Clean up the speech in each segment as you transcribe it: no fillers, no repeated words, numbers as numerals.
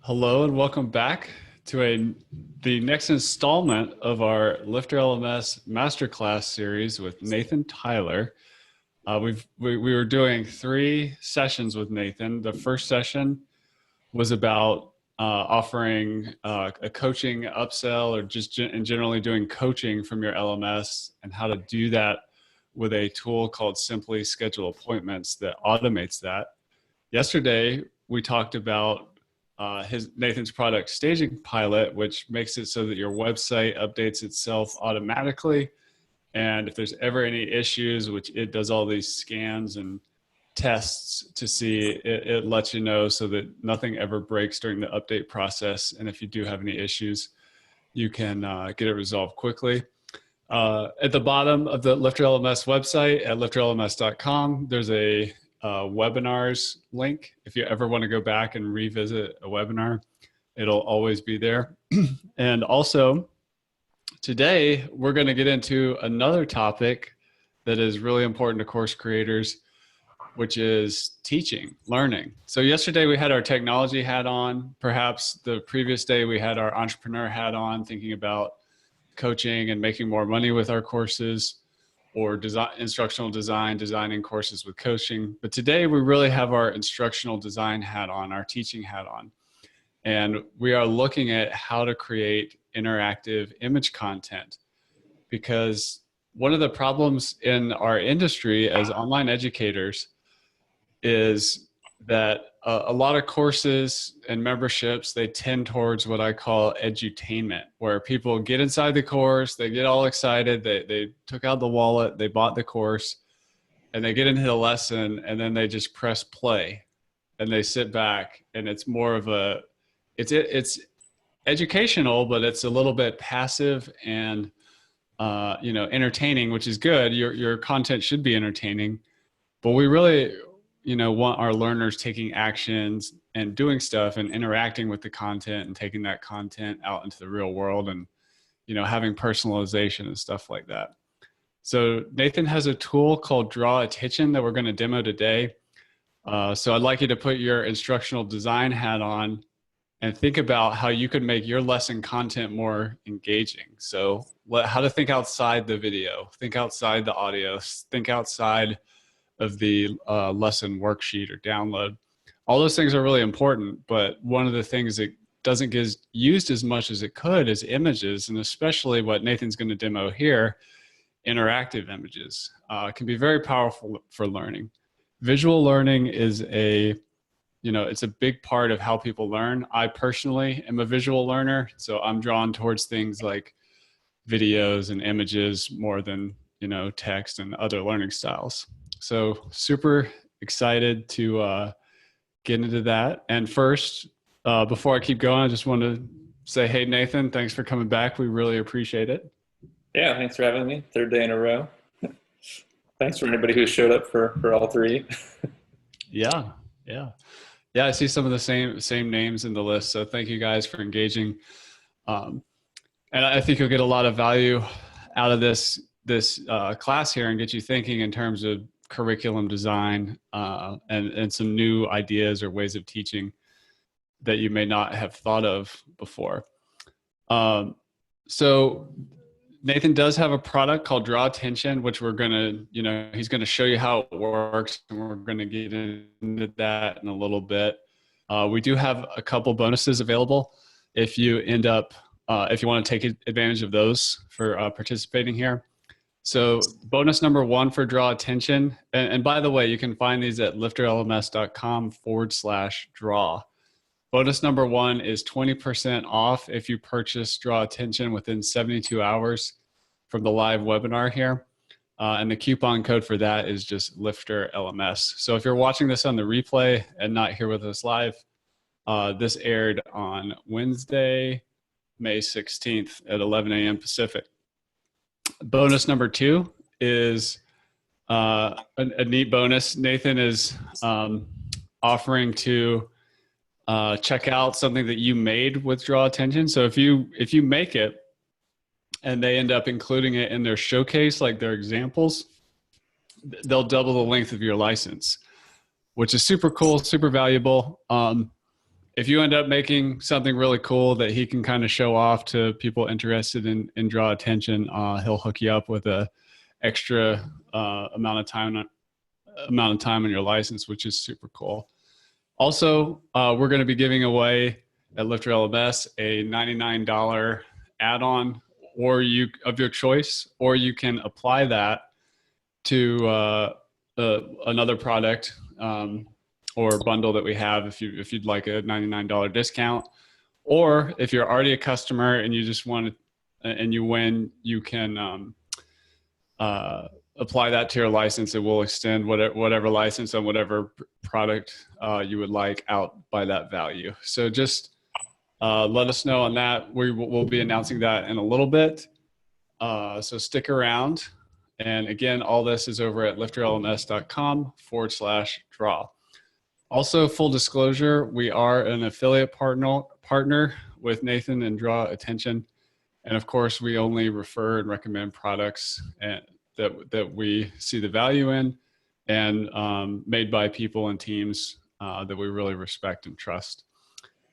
Hello and welcome back to the next installment of our LifterLMS Masterclass series with Nathan Tyler. We were doing 3 sessions with Nathan. The first session was about offering a coaching upsell or just generally doing coaching from your LMS and how to do that with a tool called Simply Schedule Appointments that automates that. Yesterday, we talked about Nathan's product Staging Pilot, which makes it so that your website updates itself automatically. And if there's ever any issues, which it does all these scans and tests to see, it lets you know so that nothing ever breaks during the update process. And if you do have any issues, you can get it resolved quickly. At the bottom of the LifterLMS website at lifterlms.com, there's a webinars link. If you ever want to go back and revisit a webinar, it'll always be there. And also, today we're going to get into another topic that is really important to course creators, which is teaching, learning. So yesterday we had our technology hat on. Perhaps the previous day we had our entrepreneur hat on, thinking about coaching and making more money with our courses, or instructional design, designing courses with coaching. But today we really have our instructional design hat on, our teaching hat on. And we are looking at how to create interactive image content, because one of the problems in our industry as online educators is that a lot of courses and memberships, they tend towards what I call edutainment, where people get inside the course, they get all excited, they took out the wallet, they bought the course, and they get into the lesson, and then they just press play and they sit back, and it's more of a, it's educational, but it's a little bit passive and entertaining, which is good. Your content should be entertaining, but we really want our learners taking actions and doing stuff and interacting with the content and taking that content out into the real world and, having personalization and stuff like that. So Nathan has a tool called Draw Attention that we're going to demo today. So I'd like you to put your instructional design hat on and think about how you could make your lesson content more engaging. So how to think outside the video, think outside the audio, think outside of the lesson worksheet or download. All those things are really important, but one of the things that doesn't get used as much as it could is images, and especially what Nathan's going to demo here, interactive images. Can be very powerful for learning. Visual learning is it's a big part of how people learn. I personally am a visual learner, so I'm drawn towards things like videos and images more than text and other learning styles. So super excited to get into that. And first, before I keep going, I just want to say, hey, Nathan, thanks for coming back. We really appreciate it. Yeah, thanks for having me. 3rd day in a row. Thanks for anybody who showed up for all 3. Yeah. I see some of the same names in the list. So thank you guys for engaging. And I think you'll get a lot of value out of this class here and get you thinking in terms of curriculum design and some new ideas or ways of teaching that you may not have thought of before. So Nathan does have a product called Draw Attention, which we're going to, he's going to show you how it works, and we're going to get into that in a little bit. We do have a couple bonuses available if you if you want to take advantage of those for participating here. So bonus number 1 for Draw Attention. And by the way, you can find these at lifterlms.com/draw. Bonus number 1 is 20% off if you purchase Draw Attention within 72 hours from the live webinar here. And the coupon code for that is just LifterLMS. So if you're watching this on the replay and not here with us live, this aired on Wednesday, May 16th at 11 a.m. Pacific. Bonus number 2 is a neat bonus. Nathan is offering to check out something that you made with Draw Attention. So if you make it and they end up including it in their showcase, like their examples, they'll double the length of your license, which is super cool, super valuable. if you end up making something really cool that he can kind of show off to people interested in draw attention, he'll hook you up with a extra amount of time on your license, which is super cool. Also, we're going to be giving away at LifterLMS a $99 add-on of your choice, or you can apply that to another product or bundle that we have if you'd like a $99 discount. Or if you're already a customer and you just want to, and you win, you can apply that to your license. It will extend whatever license on whatever product you would like out by that value. So just let us know on that. We'll be announcing that in a little bit. So stick around. And again, all this is over at lifterlms.com/draw. Also, full disclosure, we are an affiliate partner with Nathan and Draw Attention. And of course, we only refer and recommend products that we see the value in, and made by people and teams that we really respect and trust.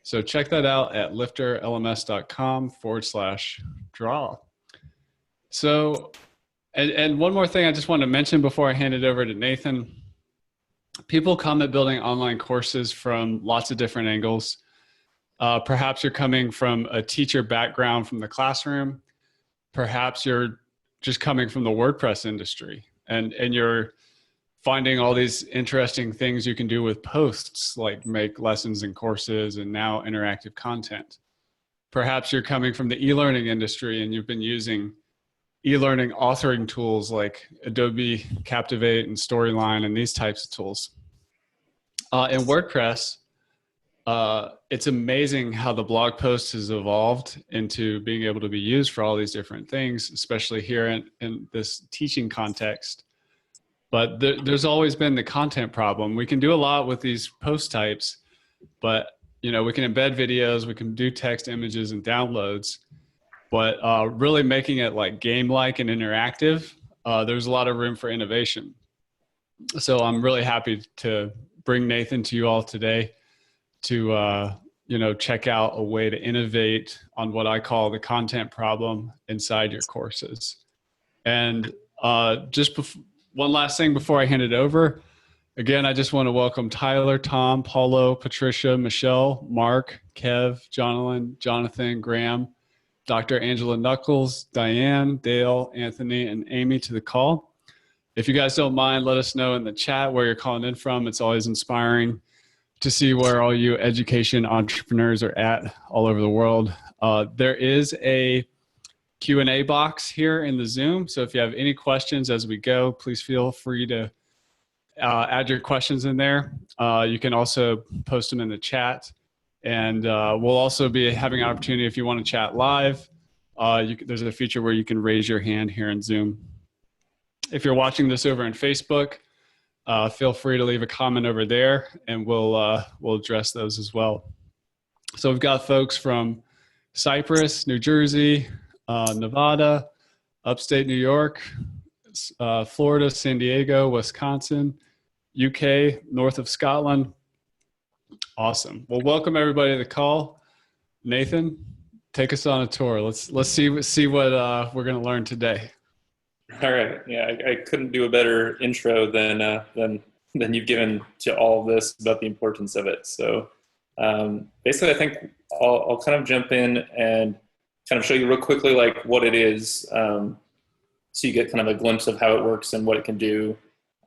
So check that out at lifterlms.com/draw. So, and one more thing I just want to mention before I hand it over to Nathan. People come at building online courses from lots of different angles. Perhaps you're coming from a teacher background from the classroom. Perhaps you're just coming from the WordPress industry, and you're finding all these interesting things you can do with posts, like make lessons and courses and now interactive content. Perhaps you're coming from the e-learning industry and you've been using e-learning authoring tools like Adobe Captivate and Storyline and these types of tools. In WordPress, it's amazing how the blog post has evolved into being able to be used for all these different things, especially here in this teaching context. But there's always been the content problem. We can do a lot with these post types, but we can embed videos, we can do text, images, and downloads. But really making it like game-like and interactive, there's a lot of room for innovation. So I'm really happy to bring Nathan to you all today to check out a way to innovate on what I call the content problem inside your courses. And one last thing before I hand it over. Again, I just want to welcome Tyler, Tom, Paulo, Patricia, Michelle, Mark, Kev, Jonathan, Graham, Dr. Angela Knuckles, Diane, Dale, Anthony, and Amy to the call. If you guys don't mind, let us know in the chat where you're calling in from. It's always inspiring to see where all you education entrepreneurs are at all over the world. There is a Q&A box here in the Zoom. So if you have any questions as we go, please feel free to add your questions in there. You can also post them in the chat. And we'll also be having an opportunity if you want to chat live. There's a feature where you can raise your hand here in Zoom. If you're watching this over on Facebook, feel free to leave a comment over there, and we'll address those as well. So we've got folks from Cyprus, New Jersey, Nevada, upstate New York, Florida, San Diego, Wisconsin, UK, north of Scotland. Awesome. Well, welcome everybody to the call. Nathan, take us on a tour. Let's see what we're going to learn today. All right. Yeah, I couldn't do a better intro than you've given to all of this about the importance of it. So basically, I think I'll kind of jump in and kind of show you real quickly like what it is, so you get kind of a glimpse of how it works and what it can do.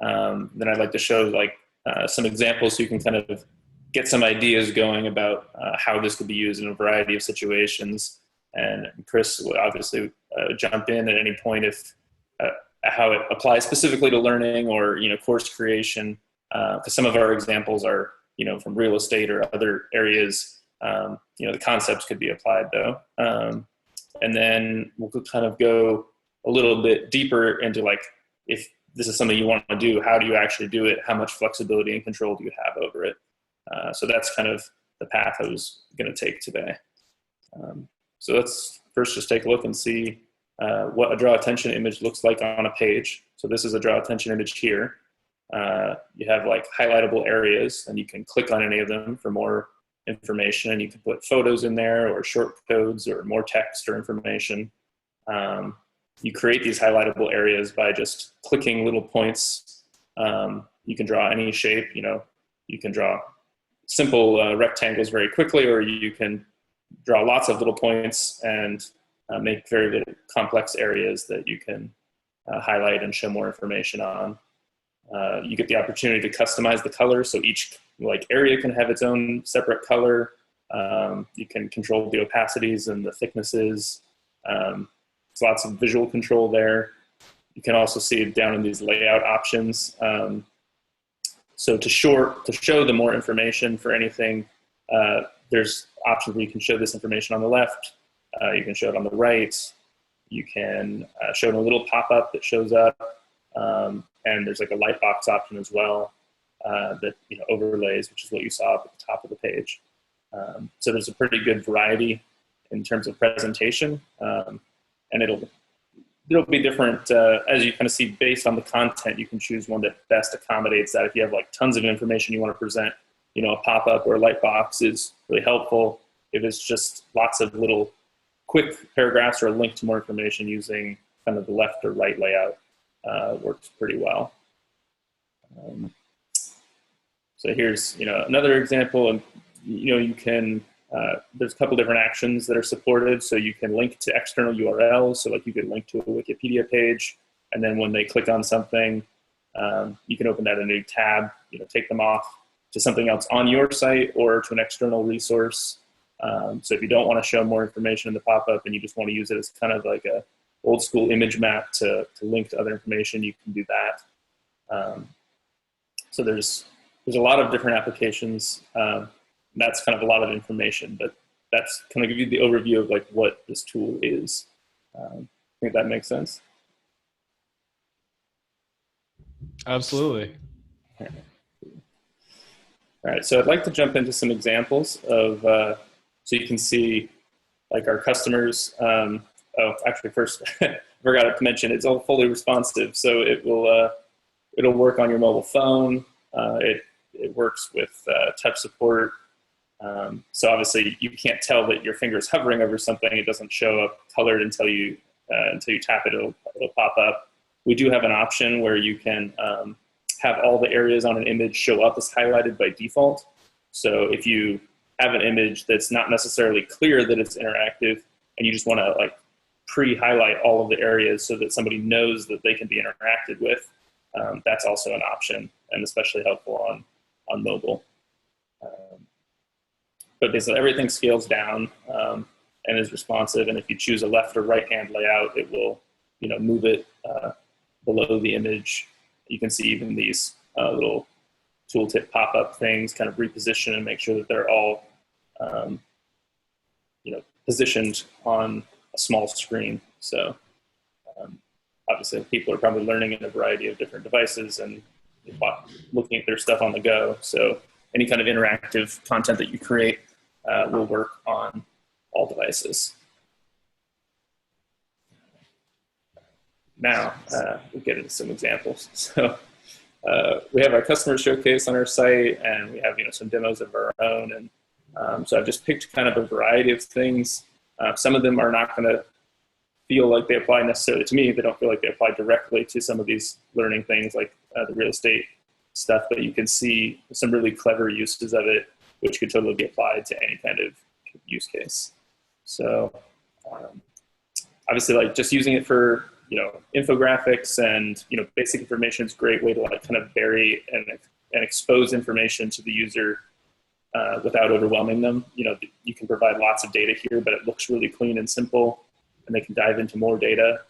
Then I'd like to show like some examples so you can kind of get some ideas going about how this could be used in a variety of situations. And Chris will obviously jump in at any point if how it applies specifically to learning or course creation. Because some of our examples are from real estate or other areas. The concepts could be applied though. And then we'll kind of go a little bit deeper into like if this is something you want to do, how do you actually do it? How much flexibility and control do you have over it? So that's kind of the path I was going to take today. So let's first just take a look and see what a draw attention image looks like on a page. So this is a draw attention image here. You have like highlightable areas and you can click on any of them for more information, and you can put photos in there or short codes or more text or information. You create these highlightable areas by just clicking little points. You can draw any shape, you can draw simple rectangles very quickly, or you can draw lots of little points and make very, very complex areas that you can highlight and show more information on. You get the opportunity to customize the color, so each area can have its own separate color. You can control the opacities and the thicknesses. There's lots of visual control there. You can also see down in these layout options. So to show the more information for anything, there's options where you can show this information on the left. You can show it on the right. You can show it in a little pop-up that shows up. And there's like a lightbox option as well that overlays, which is what you saw up at the top of the page. So there's a pretty good variety in terms of presentation, and it'll be different as you kind of see based on the content. You can choose one that best accommodates that. If you have like tons of information you want to present, a pop-up or a lightbox is really helpful. If it's just lots of little quick paragraphs or a link to more information, using kind of the left or right layout works pretty well. So here's another example, and you can there's a couple different actions that are supported. So you can link to external URLs. So like you could link to a Wikipedia page, and then when they click on something, you can open that in a new tab. Take them off to something else on your site or to an external resource. So if you don't want to show more information in the pop-up and you just want to use it as kind of like a old school image map to link to other information, you can do that. So there's a lot of different applications. That's kind of a lot of information, but that's kind of give you the overview of like what this tool is. I think that makes sense. Absolutely. All right, so I'd like to jump into some examples of, so you can see like our customers. Oh, actually first, I forgot to mention, it's all fully responsive. So it'll work on your mobile phone. It works with touch support. So obviously you can't tell that your finger is hovering over something. It doesn't show up colored until you tap it. It'll pop up. We do have an option where you can have all the areas on an image show up as highlighted by default. So if you have an image that's not necessarily clear that it's interactive, and you just want to like pre-highlight all of the areas so that somebody knows that they can be interacted with, that's also an option, and especially helpful on mobile. But basically everything scales down and is responsive. And if you choose a left or right hand layout, it will move it below the image. You can see even these little tooltip pop-up things kind of reposition and make sure that they're all positioned on a small screen. So obviously people are probably learning in a variety of different devices and looking at their stuff on the go. So any kind of interactive content that you create will work on all devices. Now, we'll get into some examples. So we have our customer showcase on our site, and we have some demos of our own. And so I've just picked kind of a variety of things. Some of them are not going to feel like they apply necessarily to me. They don't feel like they apply directly to some of these learning things like the real estate stuff, but you can see some really clever uses of it, which could totally be applied to any kind of use case. So obviously like just using it for, infographics and, basic information is a great way to like kind of bury and expose information to the user without overwhelming them. You can provide lots of data here, but it looks really clean and simple, and they can dive into more data.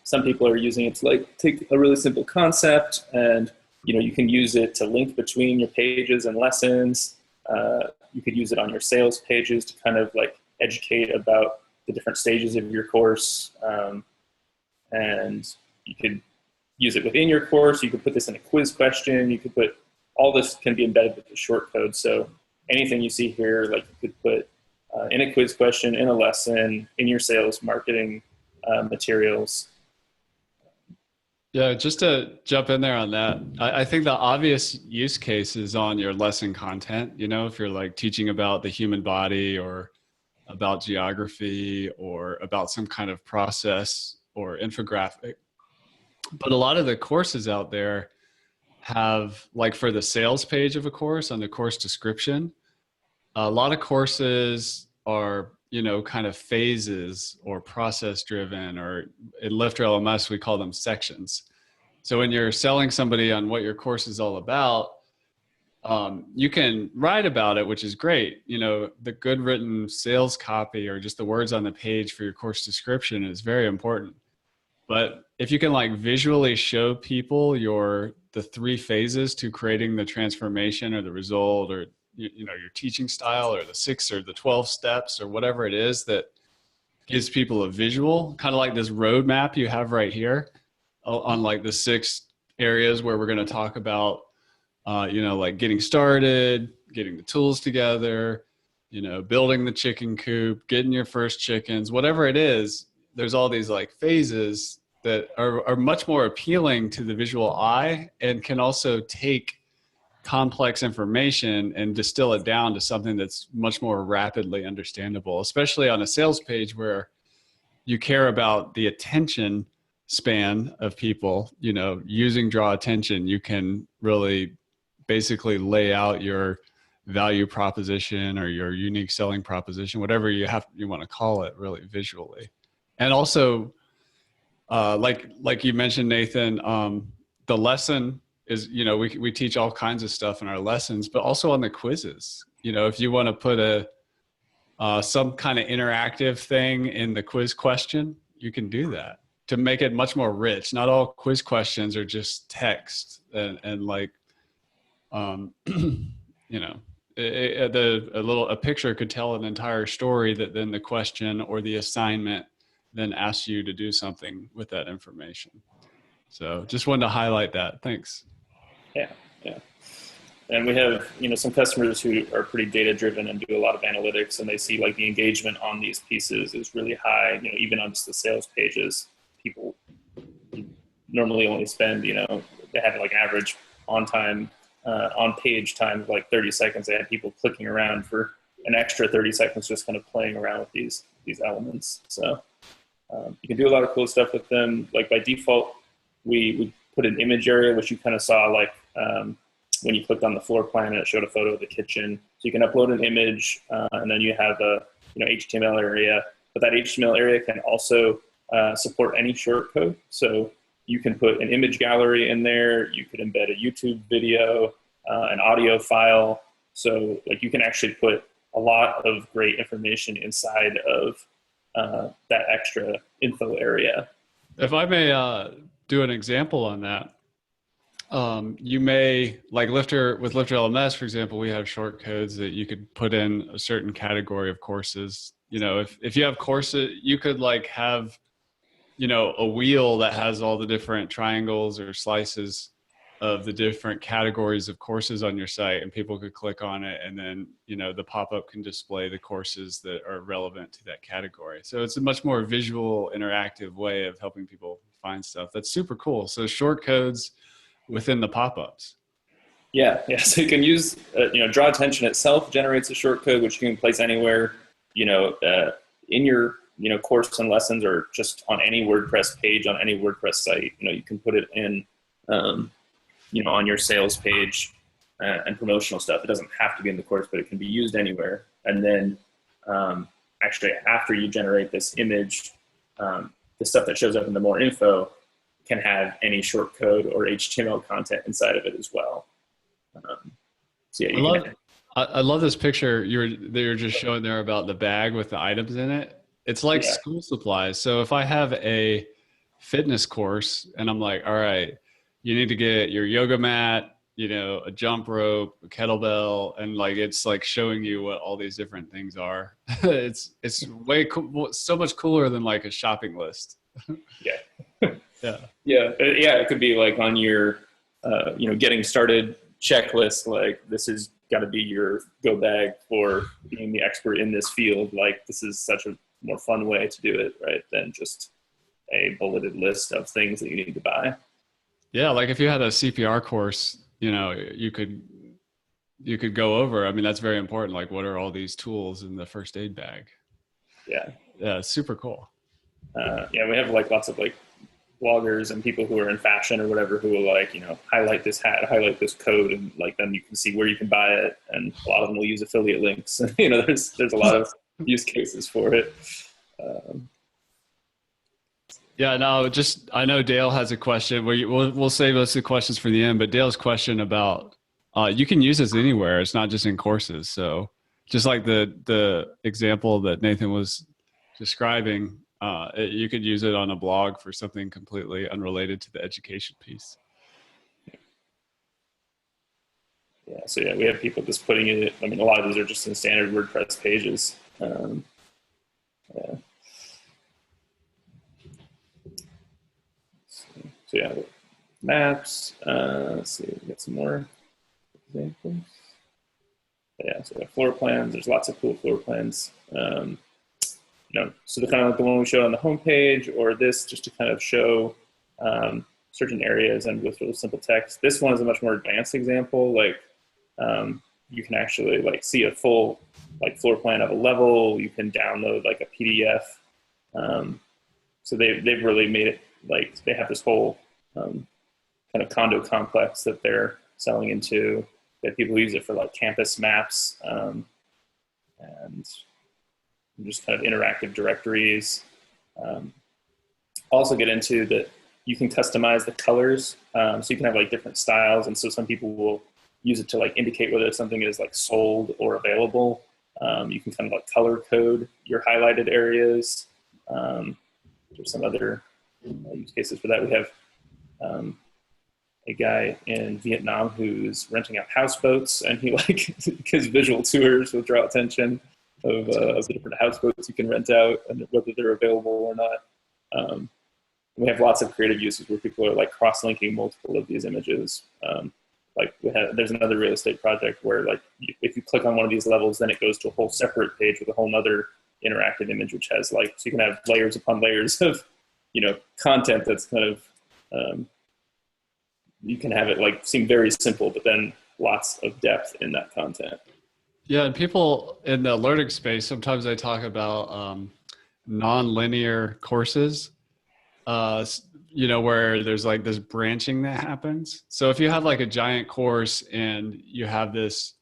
Some people are using it to like take a really simple concept and, you can use it to link between your pages and lessons. You could use it on your sales pages to kind of like educate about the different stages of your course. And you could use it within your course. You could put this in a quiz question. You could put, all this can be embedded with the short code. So anything you see here, like you could put in a quiz question, in a lesson, in your sales marketing materials. Yeah, just to jump in there on that, I think the obvious use case is on your lesson content. You know, if you're like teaching about the human body or about geography or about some kind of process or infographic. But a lot of the courses out there have, like for the sales page of a course on the course description, a lot of courses are, you know, kind of phases or process driven, or in Lifter LMS, we call them sections. So when you're selling somebody on what your course is all about, you can write about it, which is great. You know, the good written sales copy or just the words on the page for your course description is very important. But if you can like visually show people the three phases to creating the transformation or the result, or you know, your teaching style, or the 6 or the 12 steps or whatever it is that gives people a visual, kind of like this roadmap you have right here on like the 6 areas where we're going to talk about, you know, like getting started, getting the tools together, you know, building the chicken coop, getting your first chickens, whatever it is. There's all these like phases that are much more appealing to the visual eye and can also take complex information and distill it down to something that's much more rapidly understandable, especially on a sales page where you care about the attention span of people. You know, using draw attention, you can really basically lay out your value proposition or your unique selling proposition, whatever you want to call it, really visually. And also, like you mentioned, Nathan, the lesson is, you know, we teach all kinds of stuff in our lessons, but also on the quizzes. You know, if you want to put some kind of interactive thing in the quiz question, you can do that to make it much more rich. Not all quiz questions are just text and like, you know, a picture could tell an entire story that then the question or the assignment then asks you to do something with that information. So just wanted to highlight that. Thanks. Yeah, yeah. And we have, you know, some customers who are pretty data driven and do a lot of analytics, and they see like the engagement on these pieces is really high. You know, even on just the sales pages, people normally only spend, you know, they have like average on page time of like 30 seconds. They had people clicking around for an extra 30 seconds, just kind of playing around with these elements. So you can do a lot of cool stuff with them. Like by default, we put an image area, which you kind of saw like when you clicked on the floor plan and it showed a photo of the kitchen. So you can upload an image and then you have a, you know, HTML area, but that HTML area can also support any shortcode. So you can put an image gallery in there. You could embed a YouTube video, an audio file. So like you can actually put a lot of great information inside of that extra info area. If I may do an example on that, you may, like with LifterLMS, for example, we have short codes that you could put in a certain category of courses. You know, if you have courses, you could like have, you know, a wheel that has all the different triangles or slices of the different categories of courses on your site, and people could click on it, and then, you know, the pop-up can display the courses that are relevant to that category. So it's a much more visual, interactive way of helping people find stuff. That's super cool. So short codes within the pop-ups. Yeah. So you can use, you know, draw attention itself generates a shortcode, which you can place anywhere, you know, in your, you know, course and lessons, or just on any WordPress page, on any WordPress site. You know, you can put it in, you know, on your sales page and promotional stuff. It doesn't have to be in the course, but it can be used anywhere. And then actually after you generate this image, the stuff that shows up in the more info can have any short code or HTML content inside of it as well. So yeah, I love this picture you're just showing there about the bag with the items in it. It's like school supplies. So if I have a fitness course and I'm like, all right, you need to get your yoga mat, you know, a jump rope, a kettlebell, and like it's like showing you what all these different things are. it's way cool, so much cooler than like a shopping list. Yeah. It could be like on your, you know, getting started checklist. Like this has got to be your go bag for being the expert in this field. Like this is such a more fun way to do it, right? Than just a bulleted list of things that you need to buy. Yeah, like if you had a CPR course, you could go over. I mean, that's very important. Like, what are all these tools in the first aid bag? Yeah. Yeah, super cool. Yeah, we have like lots of like bloggers and people who are in fashion or whatever who will like, highlight this hat, highlight this code, and like then you can see where you can buy it. And a lot of them will use affiliate links. There's a lot of use cases for it. Yeah, no, just I know Dale has a question. We'll save us the questions for the end. But Dale's question about you can use this anywhere. It's not just in courses. So just like the example that Nathan was describing, you could use it on a blog for something completely unrelated to the education piece. Yeah, so yeah, we have people just putting it. I mean, a lot of these are just in standard WordPress pages. Yeah. So yeah, maps. Let's see, we got some more examples. Yeah, so we have floor plans. There's lots of cool floor plans. So the kind of like the one we showed on the homepage, or this just to kind of show certain areas and with really simple text. This one is a much more advanced example. Like you can actually like see a full like floor plan of a level. You can download like a PDF. So they've really made it like they have this whole kind of condo complex that they're selling into. They have people who use it for like campus maps and just kind of interactive directories. Also get into that you can customize the colors. So you can have like different styles. And so some people will use it to like indicate whether something is like sold or available. You can kind of like color code your highlighted areas. There's some other use cases for that. We have a guy in Vietnam who's renting out houseboats, and he like gives visual tours will draw attention of the different houseboats you can rent out and whether they're available or not. We have lots of creative uses where people are like cross-linking multiple of these images. There's another real estate project where like if you click on one of these levels, then it goes to a whole separate page with a whole nother interactive image, which has like, so you can have layers upon layers of, content that's kind of, you can have it like seem very simple, but then lots of depth in that content. Yeah, and people in the learning space, sometimes they talk about non-linear courses, where there's like this branching that happens. So if you have like a giant course and you have this,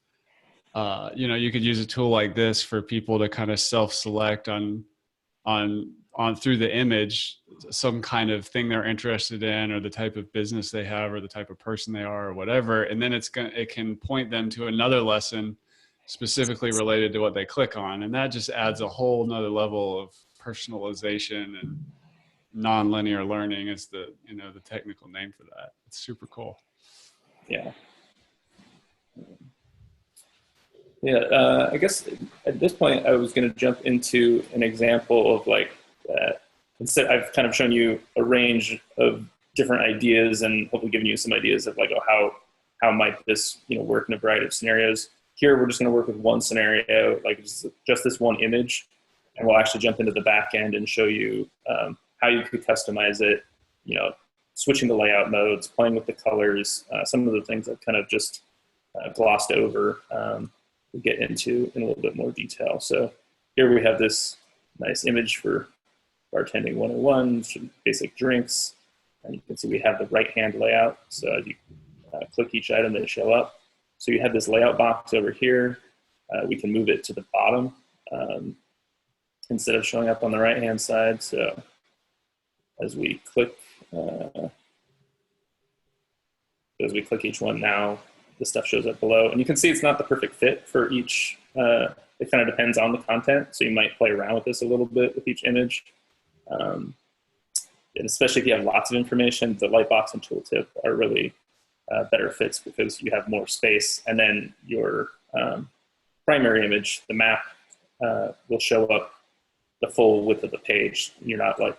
you could use a tool like this for people to kind of self-select on through the image, some kind of thing they're interested in, or the type of business they have, or the type of person they are, or whatever. And then it can point them to another lesson specifically related to what they click on. And that just adds a whole nother level of personalization, and nonlinear learning is the technical name for that. It's super cool. Yeah. Yeah, I guess at this point I was going to jump into an example of like instead I've kind of shown you a range of different ideas and hopefully given you some ideas of like how might this work in a variety of scenarios. Here we're just going to work with one scenario, like just this one image, and we'll actually jump into the back end and show you how you could customize it, switching the layout modes, playing with the colors, some of the things I've kind of just glossed over. We'll get into in a little bit more detail. So here we have this nice image for bartending 101, some basic drinks, and you can see we have the right-hand layout. So as you click each item, they show up. So you have this layout box over here. We can move it to the bottom instead of showing up on the right-hand side. So as we click each one now, the stuff shows up below. And you can see it's not the perfect fit for each. It kind of depends on the content. So you might play around with this a little bit with each image. And especially if you have lots of information, the Lightbox and Tooltip are really better fits because you have more space. And then your primary image, the map, will show up the full width of the page. You're not like,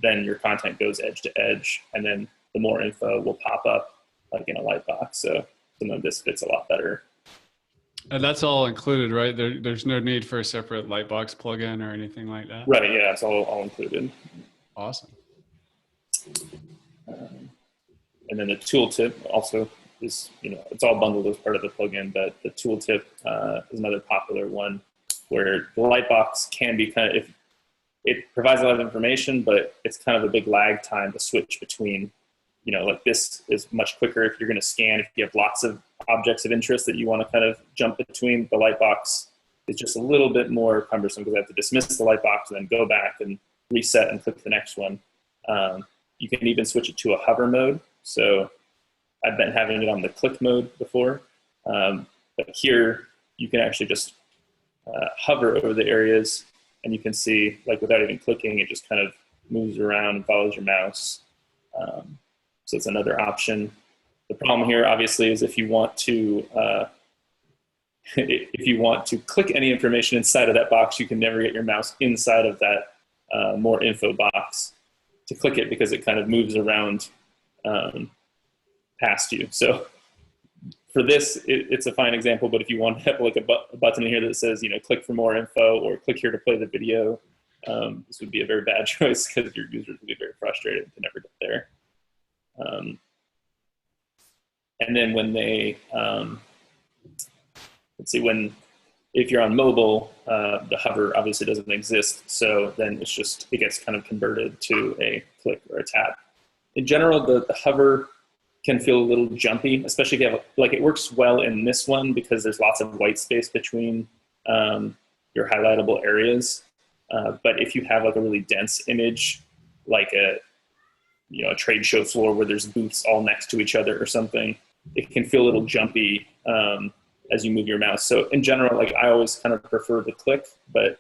then your content goes edge to edge, and then the more info will pop up like in a Lightbox. So some of this fits a lot better. And that's all included, right? There's no need for a separate Lightbox plugin or anything like that? Right, yeah, it's all included. Awesome. And then the tooltip also is, it's all bundled as part of the plugin, but the tooltip is another popular one where the lightbox can be kind of, if it provides a lot of information, but it's kind of a big lag time to switch between, like this is much quicker if you're going to scan, if you have lots of objects of interest that you want to kind of jump between. The lightbox is just a little bit more cumbersome because I have to dismiss the lightbox and then go back and reset and click the next one. You can even switch it to a hover mode. So I've been having it on the click mode before, but here you can actually just hover over the areas, and you can see, like, without even clicking, it just kind of moves around and follows your mouse. So it's another option. The problem here, obviously, is if you want to click any information inside of that box, you can never get your mouse inside of that more info box to click it because it kind of moves around past you. So for this, it's a fine example, but if you want to have like a button in here that says, click for more info or click here to play the video, this would be a very bad choice because your users would be very frustrated to never get there. And then when they, if you're on mobile, the hover obviously doesn't exist. So then it gets kind of converted to a click or a tap. In general, the hover can feel a little jumpy, especially if you have, like, it works well in this one because there's lots of white space between your highlightable areas. But if you have like a really dense image, like a trade show floor where there's booths all next to each other or something, it can feel a little jumpy as you move your mouse. So in general, like, I always kind of prefer the click, but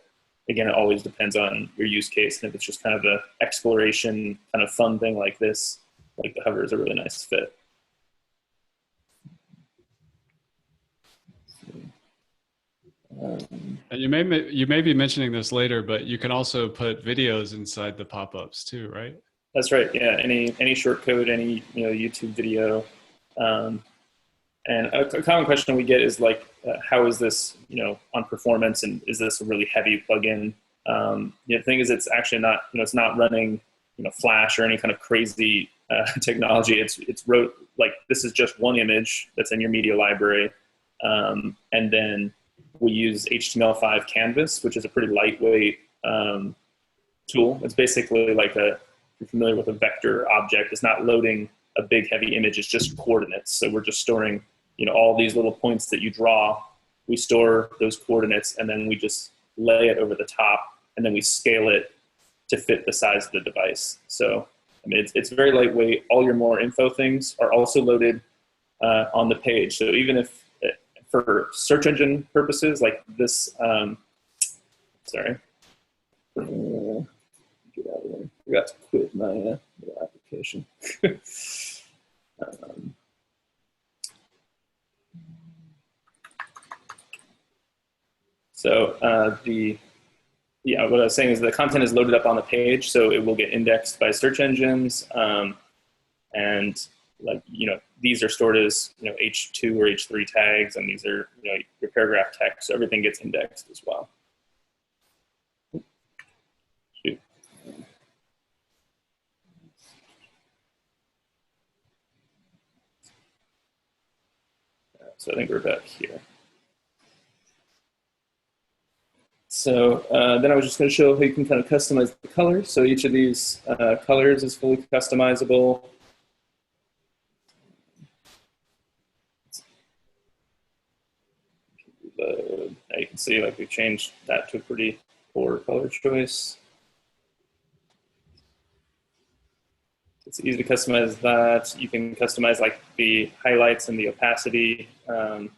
again, it always depends on your use case. And if it's just kind of an exploration kind of fun thing like this, like, the hover is a really nice fit. And you may be mentioning this later, but you can also put videos inside the pop-ups too, right? That's right. Yeah, any short code, any YouTube video. And a common question we get is like, how is this on performance, and is this a really heavy plugin? The thing is, it's actually not. It's not running Flash or any kind of crazy technology. It's wrote, like, this is just one image that's in your media library, and then we use HTML5 canvas, which is a pretty lightweight tool. It's basically like if you're familiar with a vector object, it's not loading a big heavy image, it's just coordinates. So we're just storing all these little points that you draw. We store those coordinates, and then we just lay it over the top, and then we scale it to fit the size of the device. So I mean, it's very lightweight. All your more info things are also loaded on the page. So even if for search engine purposes, like this, sorry, get out of there. I forgot to quit my application. So what I was saying is the content is loaded up on the page, so it will get indexed by search engines, and like these are stored as H2 or H3 tags, and these are your paragraph text. So everything gets indexed as well. Shoot. So I think we're back here. So then I was just going to show how you can kind of customize the colors. So each of these colors is fully customizable. Now you can see, like, we changed that to a pretty poor color choice. It's easy to customize that. You can customize like the highlights and the opacity, to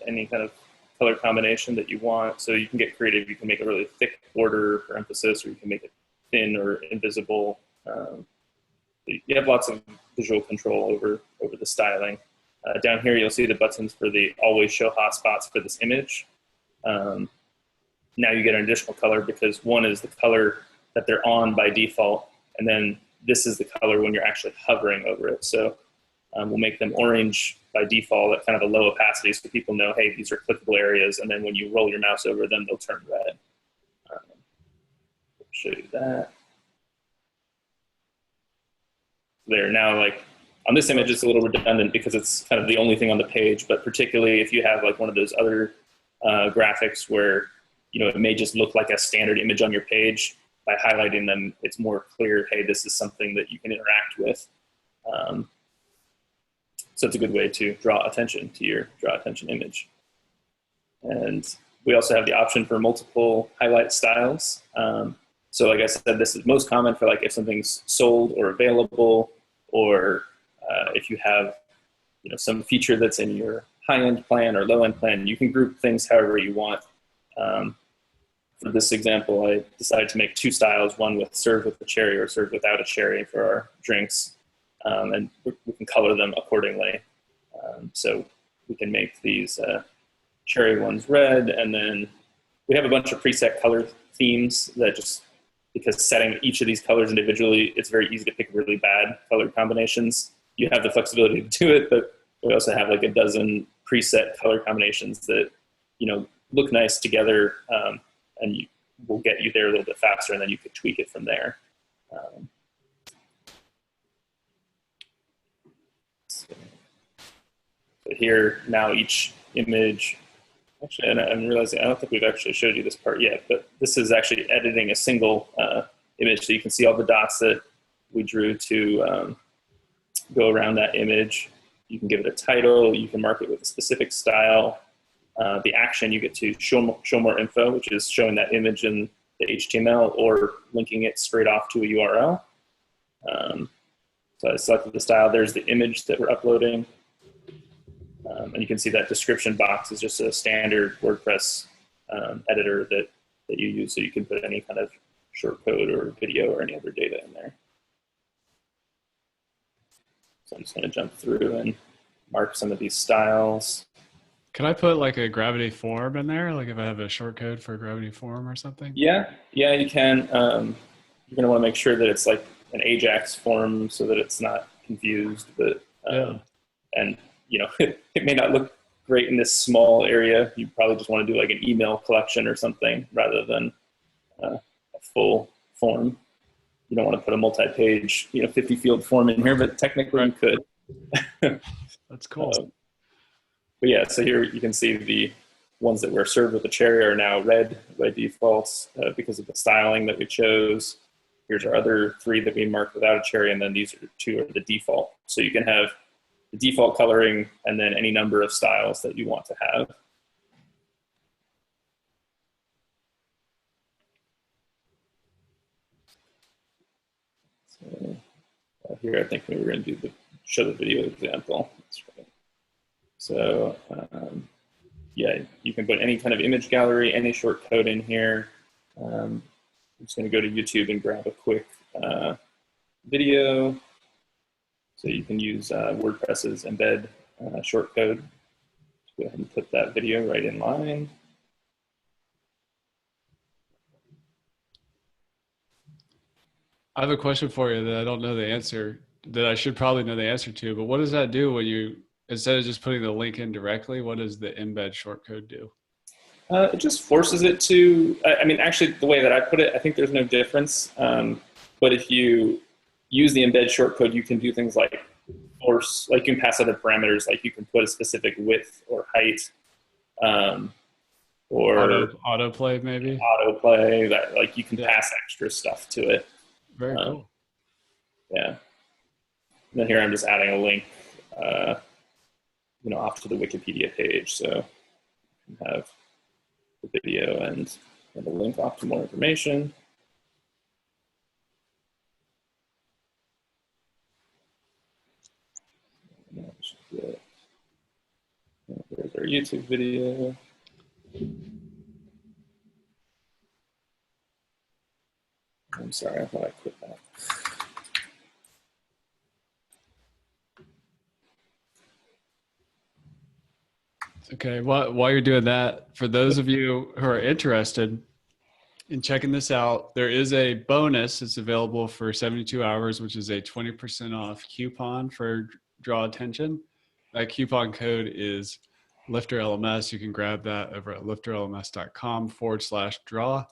any kind of color combination that you want. So you can get creative. You can make a really thick border for emphasis, or you can make it thin or invisible. You have lots of visual control over the styling. Down here, you'll see the buttons for the always show hotspots for this image. Now you get an additional color because one is the color that they're on by default, and then this is the color when you're actually hovering over it. So we'll make them orange by default at kind of a low opacity, so people know, hey, these are clickable areas, and then when you roll your mouse over them, they'll turn red. I'll show you that. there. Now, like on this image, it's a little redundant because it's kind of the only thing on the page, but particularly if you have like one of those other graphics where, you know, it may just look like a standard image on your page, by highlighting them, it's more clear, hey, this is something that you can interact with. So it's a good way to draw attention to your draw attention image. And we also have the option for multiple highlight styles. So like I said, this is most common for like if something's sold or available, or if you have, you know, some feature that's in your high-end plan or low-end plan, you can group things however you want. For this example, I decided to make two styles, one with served with a cherry or served without a cherry for our drinks. And we can color them accordingly. So we can make these cherry ones red, and then we have a bunch of preset color themes that just, because setting each of these colors individually, it's very easy to pick really bad color combinations. You have the flexibility to do it, but we also have like a dozen preset color combinations that, you know, look nice together, and will get you there a little bit faster, and then you could tweak it from there. So here now each image, actually, and I'm realizing I don't think we've actually showed you this part yet, but this is actually editing a single image, so you can see all the dots that we drew to go around that image. You can give it a title, you can mark it with a specific style. The action, you get to show more info, which is showing that image in the HTML or linking it straight off to a URL. So I selected the style. There's the image that we're uploading. And you can see that description box is just a standard WordPress editor that you use, so you can put any kind of short code or video or any other data in there. So I'm just going to jump through and mark some of these styles. Can I put like a gravity form in there? Like if I have a short code for a gravity form or something? Yeah, you can. You're going to want to make sure that it's like an Ajax form so that it's not confused. But and you know, it may not look great in this small area. You probably just want to do like an email collection or something rather than a full form. You don't want to put a multi-page, 50-field form in here, but technically you could. That's cool. But yeah, so here you can see the ones that were served with a cherry are now red by default because of the styling that we chose. Here's our other three that we marked without a cherry, and then these two are the default. So you can have the default coloring and then any number of styles that you want to have. So here I think we were going to do show the video example. That's right. So yeah, you can put any kind of image gallery, any short code in here. I'm just going to go to YouTube and grab a quick video. So you can use WordPress's embed short code. Go ahead and put that video right in line. I have a question for you that I don't know the answer, that I should probably know the answer to, but what does that do when you, instead of just putting the link in directly, what does the embed shortcode do? It just forces it to, I mean, actually the way that I put it, I think there's no difference. But if you use the embed shortcode, you can do things like force, like you can pass other parameters, like you can put a specific width or height, or autoplay maybe? Autoplay, that like you can pass extra stuff to it. Very cool. Yeah. And then here I'm just adding a link, off to the Wikipedia page. So you can have the video and a link off to more information. There's our YouTube video. I'm sorry, I thought I quit that. Okay, while you're doing that, for those of you who are interested in checking this out, there is a bonus. It's available for 72 hours, which is a 20% off coupon for Draw Attention. That coupon code is LifterLMS. You can grab that over at lifterlms.com/draw.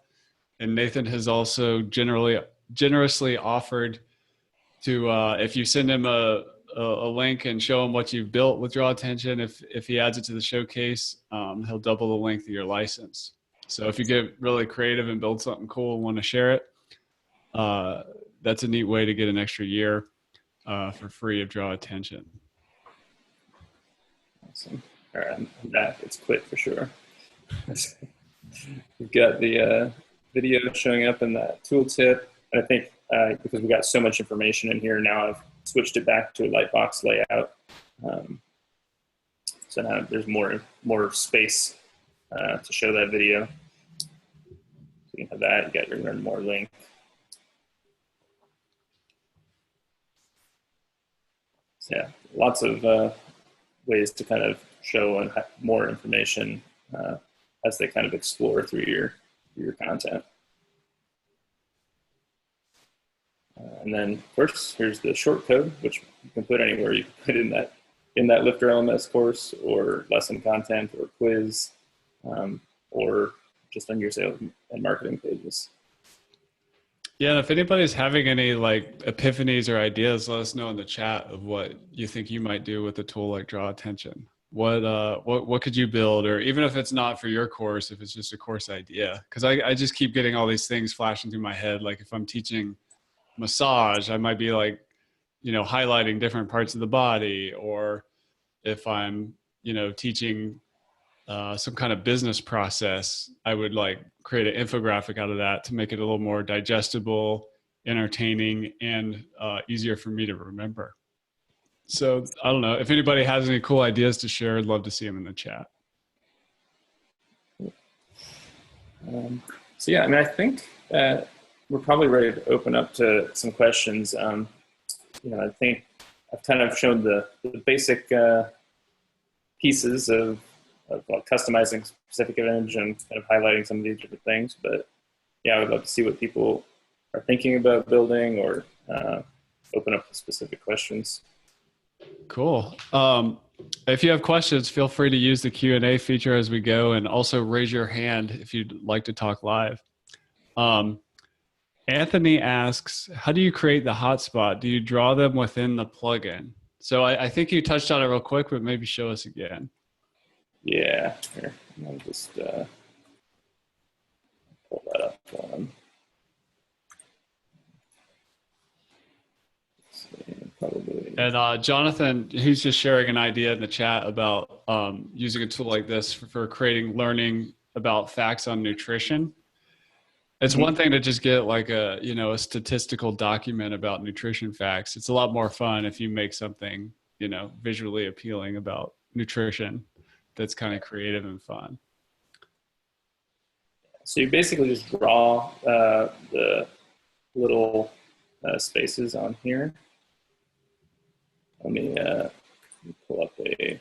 And Nathan has also generously offered to if you send him a link and show him what you've built with Draw Attention, if he adds it to the showcase, he'll double the length of your license. So if you get really creative and build something cool and want to share it, that's a neat way to get an extra year for free of Draw Attention. Awesome. All right, I'm back. It's quick for sure. We've got the video showing up in that tooltip. And I think because we got so much information in here now, I've switched it back to a lightbox layout. So now there's more space to show that video. So you can have that. You got your learn more link. So yeah, lots of ways to kind of show and have more information as they kind of explore through your content. And then first, here's the short code, which you can put anywhere. You can put in that LifterLMS course or lesson content or quiz or just on your sales and marketing pages. Yeah, and if anybody's having any like epiphanies or ideas, let us know in the chat of what you think you might do with a tool like Draw Attention. What could you build, or even if it's not for your course, if it's just a course idea? Because I just keep getting all these things flashing through my head. Like if I'm teaching massage, I might be like, highlighting different parts of the body, or if I'm, teaching some kind of business process, I would like create an infographic out of that to make it a little more digestible, entertaining, and easier for me to remember. So I don't know if anybody has any cool ideas to share. I'd love to see them in the chat. So yeah, I mean, I think we're probably ready to open up to some questions. I think I've kind of shown the basic pieces of like customizing specific image and kind of highlighting some of these different things. But yeah, I would love to see what people are thinking about building, or open up to specific questions. Cool. If you have questions, feel free to use the Q&A feature as we go, and also raise your hand if you'd like to talk live. Anthony asks, how do you create the hotspot? Do you draw them within the plugin? So I think you touched on it real quick, but maybe show us again. Yeah, here, I'll just pull that up. Probably. And Jonathan, he's just sharing an idea in the chat about using a tool like this for creating learning about facts on nutrition. It's one thing to just get like a statistical document about nutrition facts. It's a lot more fun if you make something, visually appealing about nutrition that's kind of creative and fun. So you basically just draw the little spaces on here. Let me pull up I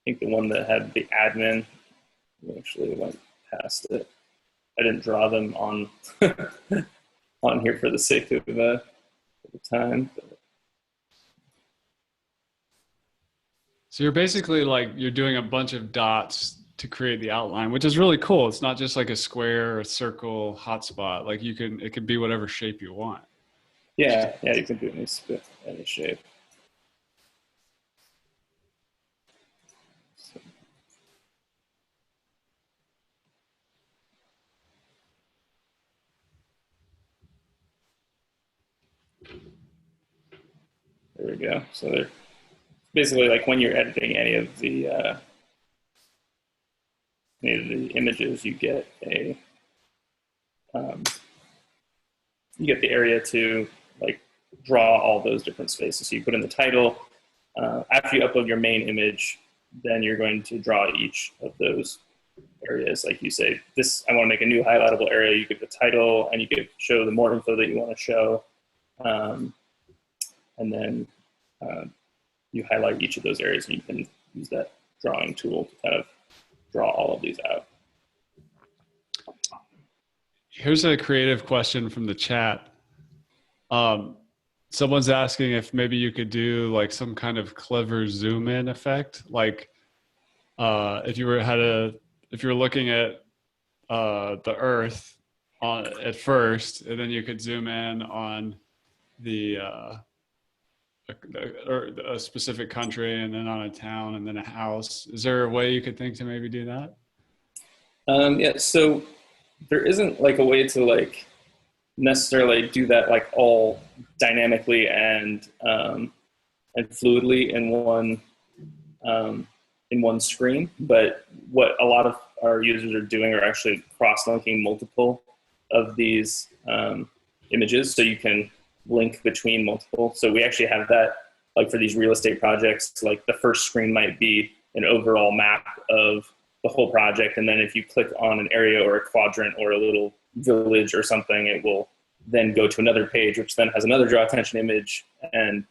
think the one that had the admin. We actually went past it. I didn't draw them on on here for the sake of the time. But. So you're basically you're doing a bunch of dots to create the outline, which is really cool. It's not just like a square or a circle hotspot. Like it can be whatever shape you want. Yeah, you can do any shape. There we go. So they're basically like when you're editing any of the images, you get the area to like draw all those different spaces. So you put in the title. After you upload your main image, then you're going to draw each of those areas. Like you say, I want to make a new highlightable area. You give the title, and you could show the more info that you want to show. And then you highlight each of those areas, and you can use that drawing tool to kind of draw all of these out. Here's a creative question from the chat. Someone's asking if maybe you could do like some kind of clever zoom in effect. Like if you were looking at the Earth at first, and then you could zoom in on the or a specific country, and then on a town, and then a house. Is there a way you could think to maybe do that? Yeah, so there isn't like a way to like necessarily do that like all dynamically and fluidly in one screen. But what a lot of our users are doing are actually cross-linking multiple of these images, so you can link between multiple. So we actually have that like for these real estate projects. Like the first screen might be an overall map of the whole project, and then if you click on an area or a quadrant or a little village or something, it will then go to another page, which then has another draw attention image, and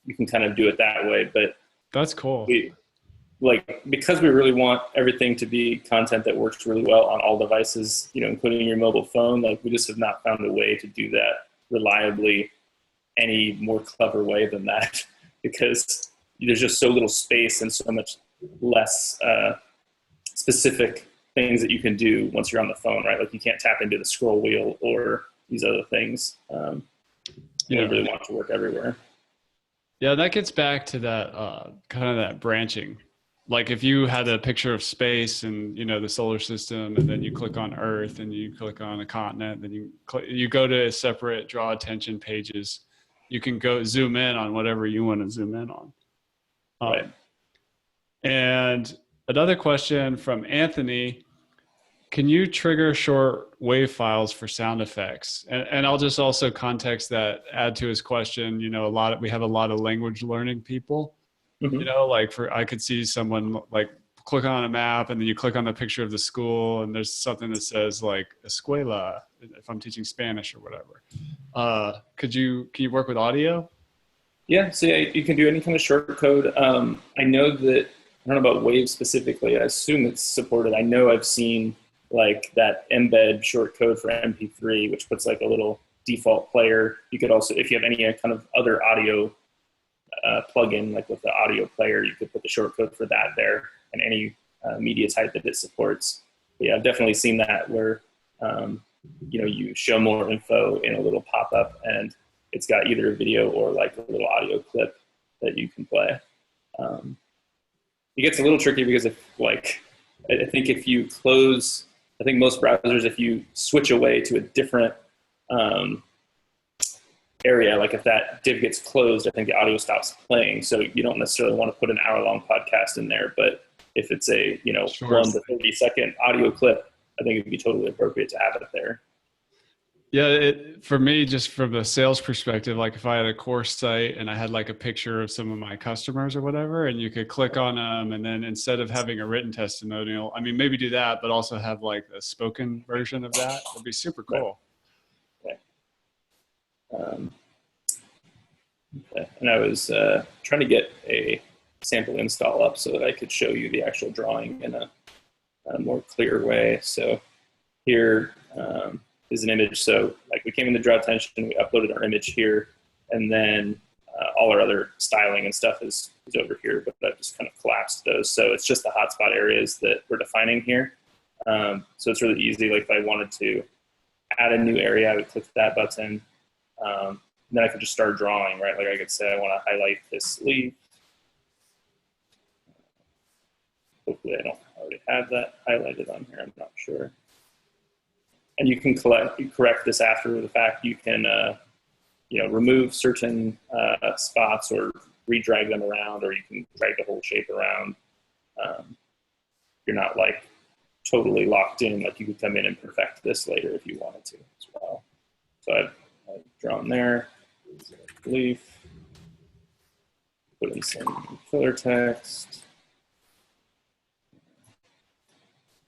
you can kind of do it that way. But That's cool. Because we really want everything to be content that works really well on all devices, including your mobile phone, like we just have not found a way to do that reliably any more clever way than that, because there's just so little space and so much less specific things that you can do once you're on the phone, right? Like you can't tap into the scroll wheel or these other things. You really want it to work everywhere. Yeah, that gets back to that kind of that branching. Like if you had a picture of space and the solar system, and then you click on Earth and you click on a continent, then you go to separate draw attention pages. You can go zoom in on whatever you want to zoom in on. Right. And another question from Anthony: can you trigger short wave files for sound effects? And I'll just also context that, add to his question. We have a lot of language learning people. Mm-hmm. I could see someone like click on a map and then you click on the picture of the school and there's something that says like escuela if I'm teaching Spanish or whatever. Can you work with audio? Yeah, so you can do any kind of short code. I know that, I don't know about Wave specifically, I assume it's supported. I know I've seen like that embed short code for MP3, which puts like a little default player. You could also, if you have any kind of other audio plugin, like with the audio player, you could put the short code for that there and any media type that it supports. But yeah, I've definitely seen that where you show more info in a little pop-up and it's got either a video or like a little audio clip that you can play. It gets a little tricky because I think if you close, I think most browsers, if you switch away to a different area, like if that div gets closed, I think the audio stops playing. So you don't necessarily want to put an hour-long podcast in there, but if it's a 1 to 30 second audio clip, I think it'd be totally appropriate to have it there. Yeah, for me, just from a sales perspective, like if I had a course site and I had like a picture of some of my customers or whatever, and you could click on them, and then instead of having a written testimonial, I mean, maybe do that, but also have like a spoken version of that. It'd be super cool. Right. Okay. And I was trying to get a sample install up so that I could show you the actual drawing in a more clear way. So here is an image. So like we came in the draw attention, we uploaded our image here, and then all our other styling and stuff is over here, but I've just kind of collapsed those. So it's just the hotspot areas that we're defining here. So it's really easy. Like if I wanted to add a new area, I would click that button. Then I could just start drawing, right? Like I could say I want to highlight this leaf. Hopefully I don't already have that highlighted on here, I'm not sure. And you can correct this after the fact. You can remove certain spots or re-drag them around, or you can drag the whole shape around. You're not like totally locked in, like you could come in and perfect this later if you wanted to as well. So I've drawn there, leaf, put in some filler text.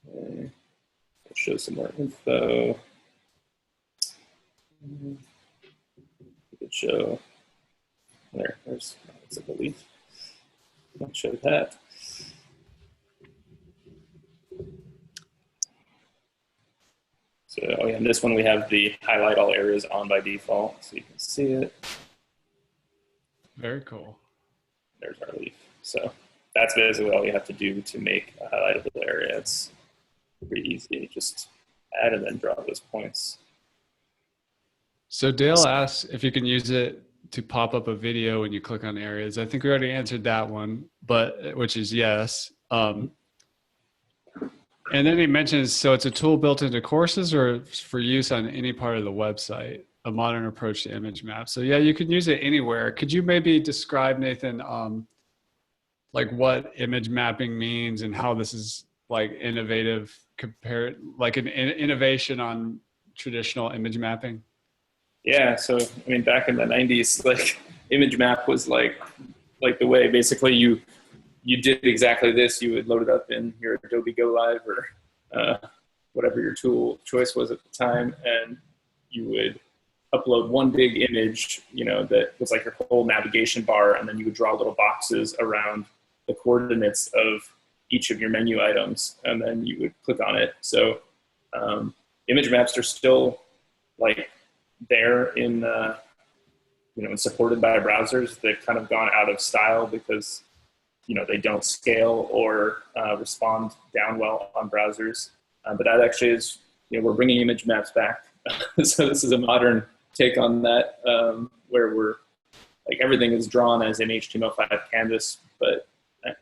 Okay. Show some more info. You could show there's a leaf. I'll show that. So, and this one we have the highlight all areas on by default, so you can see it. Very cool. There's our leaf. So that's basically all you have to do to make a highlightable area. It's pretty easy. Just add and then draw those points. So Dale asks if you can use it to pop up a video when you click on areas. I think we already answered that one, but which is yes. And then he mentions, so it's a tool built into courses or for use on any part of the website, a modern approach to image map. So yeah, you can use it anywhere. Could you maybe describe, Nathan, like what image mapping means and how this is like innovative compared, like an innovation on traditional image mapping? Yeah, so I mean, back in the '90s, like image map was like the way basically you did exactly this. You would load it up in your Adobe Go Live or whatever your tool choice was at the time, and you would upload one big image, you know, that was like your whole navigation bar, and then you would draw little boxes around the coordinates of each of your menu items, and then you would click on it. So image maps are still like there in, you know, and supported by browsers. They've kind of gone out of style because, you know, they don't scale or respond down well on browsers. But that actually is, you know, we're bringing image maps back. So this is a modern take on that, where we're like everything is drawn as an HTML5 canvas,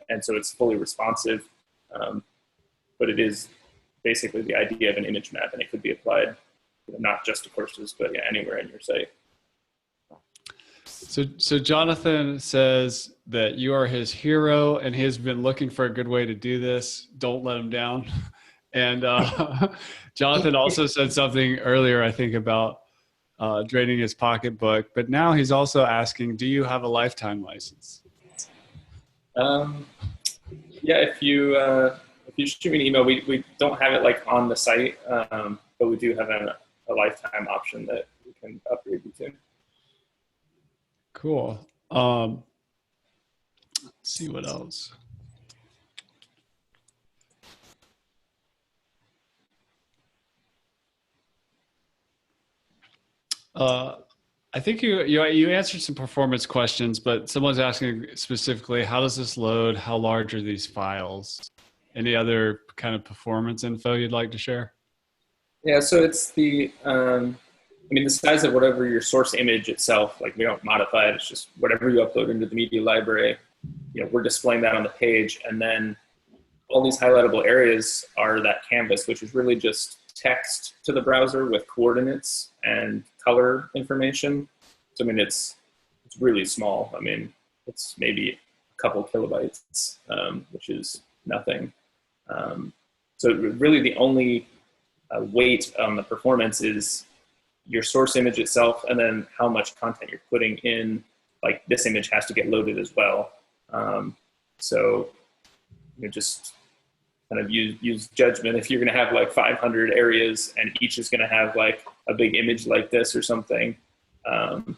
and so it's fully responsive. But it is basically the idea of an image map, and it could be applied, you know, not just to courses, but yeah, anywhere in your site. So Jonathan says that you are his hero, and he has been looking for a good way to do this. Don't let him down. And Jonathan also said something earlier, I think, about draining his pocketbook, but now he's also asking, do you have a lifetime license? Yeah, if you shoot me an email, we don't have it like on the site, but we do have a lifetime option that we can upgrade you to. Cool. Let's see what else. I think you answered some performance questions, but someone's asking specifically, how does this load? How large are these files? Any other kind of performance info you'd like to share? Yeah, so it's the, I mean, the size of whatever your source image itself, like we don't modify it, it's just whatever you upload into the media library, you know, we're displaying that on the page. And then all these highlightable areas are that canvas, which is really just text to the browser with coordinates and color information. So, I mean, it's really small. I mean, it's maybe a couple kilobytes, which is nothing. So really the only weight on the performance is your source image itself, and then how much content you're putting in. Like this image has to get loaded as well. So you know, just kind of use judgment. If you're going to have like 500 areas and each is going to have like a big image like this or something, you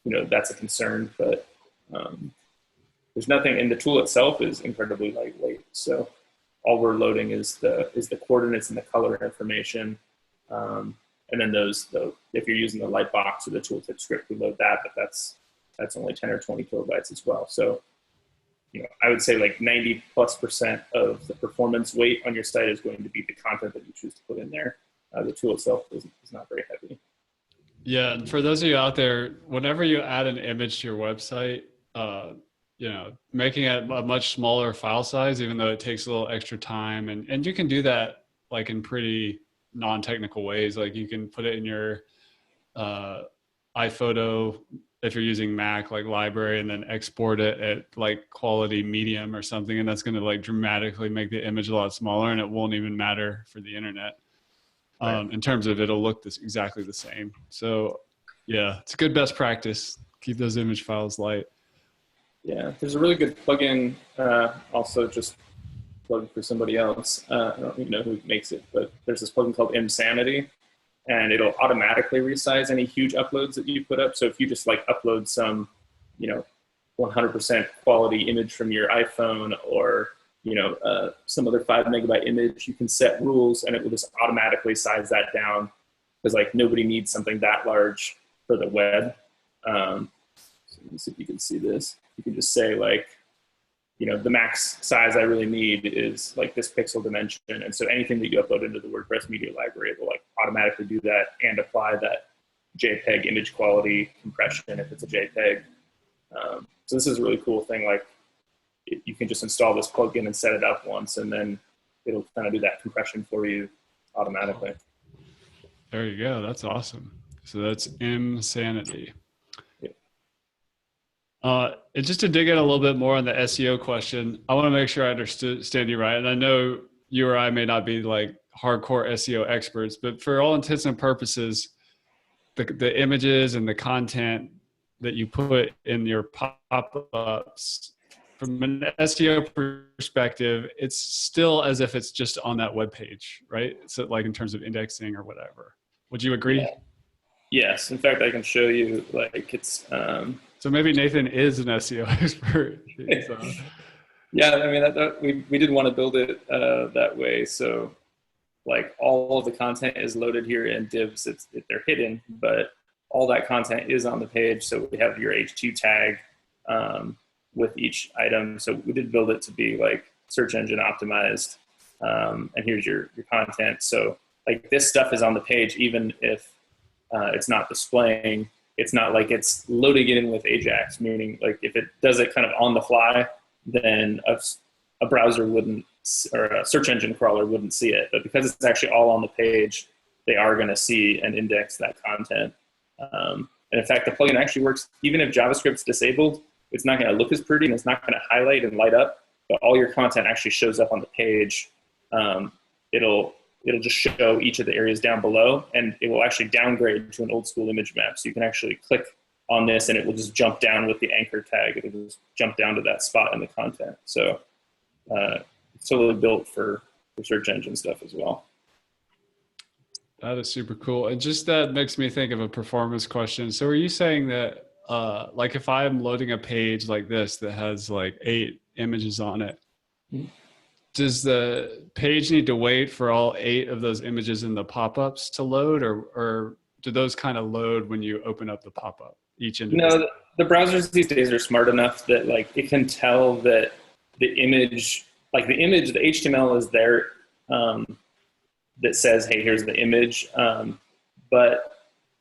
know, that's a concern. But there's nothing, and the tool itself is incredibly lightweight. So all we're loading is the coordinates and the color information. And then if you're using the Lightbox or the tooltip script, we load that, but that's only 10 or 20 kilobytes as well. So, you know, I would say like 90+% of the performance weight on your site is going to be the content that you choose to put in there. The tool itself is not very heavy. Yeah, and for those of you out there, whenever you add an image to your website, you know, making it a much smaller file size, even though it takes a little extra time, and you can do that like in pretty non-technical ways. Like you can put it in your iPhoto, if you're using Mac, like library, and then export it at like quality medium or something, and that's going to like dramatically make the image a lot smaller, and it won't even matter for the internet. Right. In terms of it'll look exactly the same. So yeah, it's a good best practice. Keep those image files light. Yeah, there's a really good plugin, also just plug for somebody else. I don't even know who makes it, but there's this plugin called Insanity, and it'll automatically resize any huge uploads that you put up. So if you just like upload some, you know, 100% quality image from your iPhone, or, you know, some other 5 megabyte image, you can set rules and it will just automatically size that down, because like nobody needs something that large for the web. So let me see if you can see this. You can just say like, you know, the max size I really need is like this pixel dimension. And so anything that you upload into the WordPress media library will like automatically do that and apply that JPEG image quality compression if it's a JPEG. So this is a really cool thing. Like you can just install this plugin and set it up once, and then it'll kind of do that compression for you automatically. There you go. That's awesome. So that's Insanity. And just to dig in a little bit more on the SEO question, I want to make sure I understand you right. And I know you or I may not be like hardcore SEO experts, but for all intents and purposes, the images and the content that you put in your pop-ups, from an SEO perspective, it's still as if it's just on that web page, right? So like in terms of indexing or whatever. Would you agree? Yeah. Yes. In fact, I can show you, like, it's so maybe Nathan is an SEO expert. So. Yeah, I mean, we did want to build it that way. So like all of the content is loaded here in divs. They're hidden, but all that content is on the page. So we have your H2 tag with each item. So we did build it to be like search engine optimized. And here's your content. So like this stuff is on the page, even if it's not displaying. It's not like it's loading it in with Ajax, meaning like if it does it kind of on the fly, then a browser wouldn't, or a search engine crawler wouldn't see it. But because it's actually all on the page, they are going to see and index that content. And in fact, the plugin actually works even if JavaScript's disabled. It's not going to look as pretty and it's not going to highlight and light up, but all your content actually shows up on the page. It'll just show each of the areas down below, and it will actually downgrade to an old school image map. So you can actually click on this and it will just jump down with the anchor tag. It'll just jump down to that spot in the content. So it's totally built for search engine stuff as well. That is super cool. And just that makes me think of a performance question. So are you saying that like if I'm loading a page like this that has like 8 images on it, does the page need to wait for all 8 of those images in the pop-ups to load, or do those kind of load when you open up the pop-up each individual? No, the browsers these days are smart enough that like it can tell that the image, the HTML is there that says, hey, here's the image. But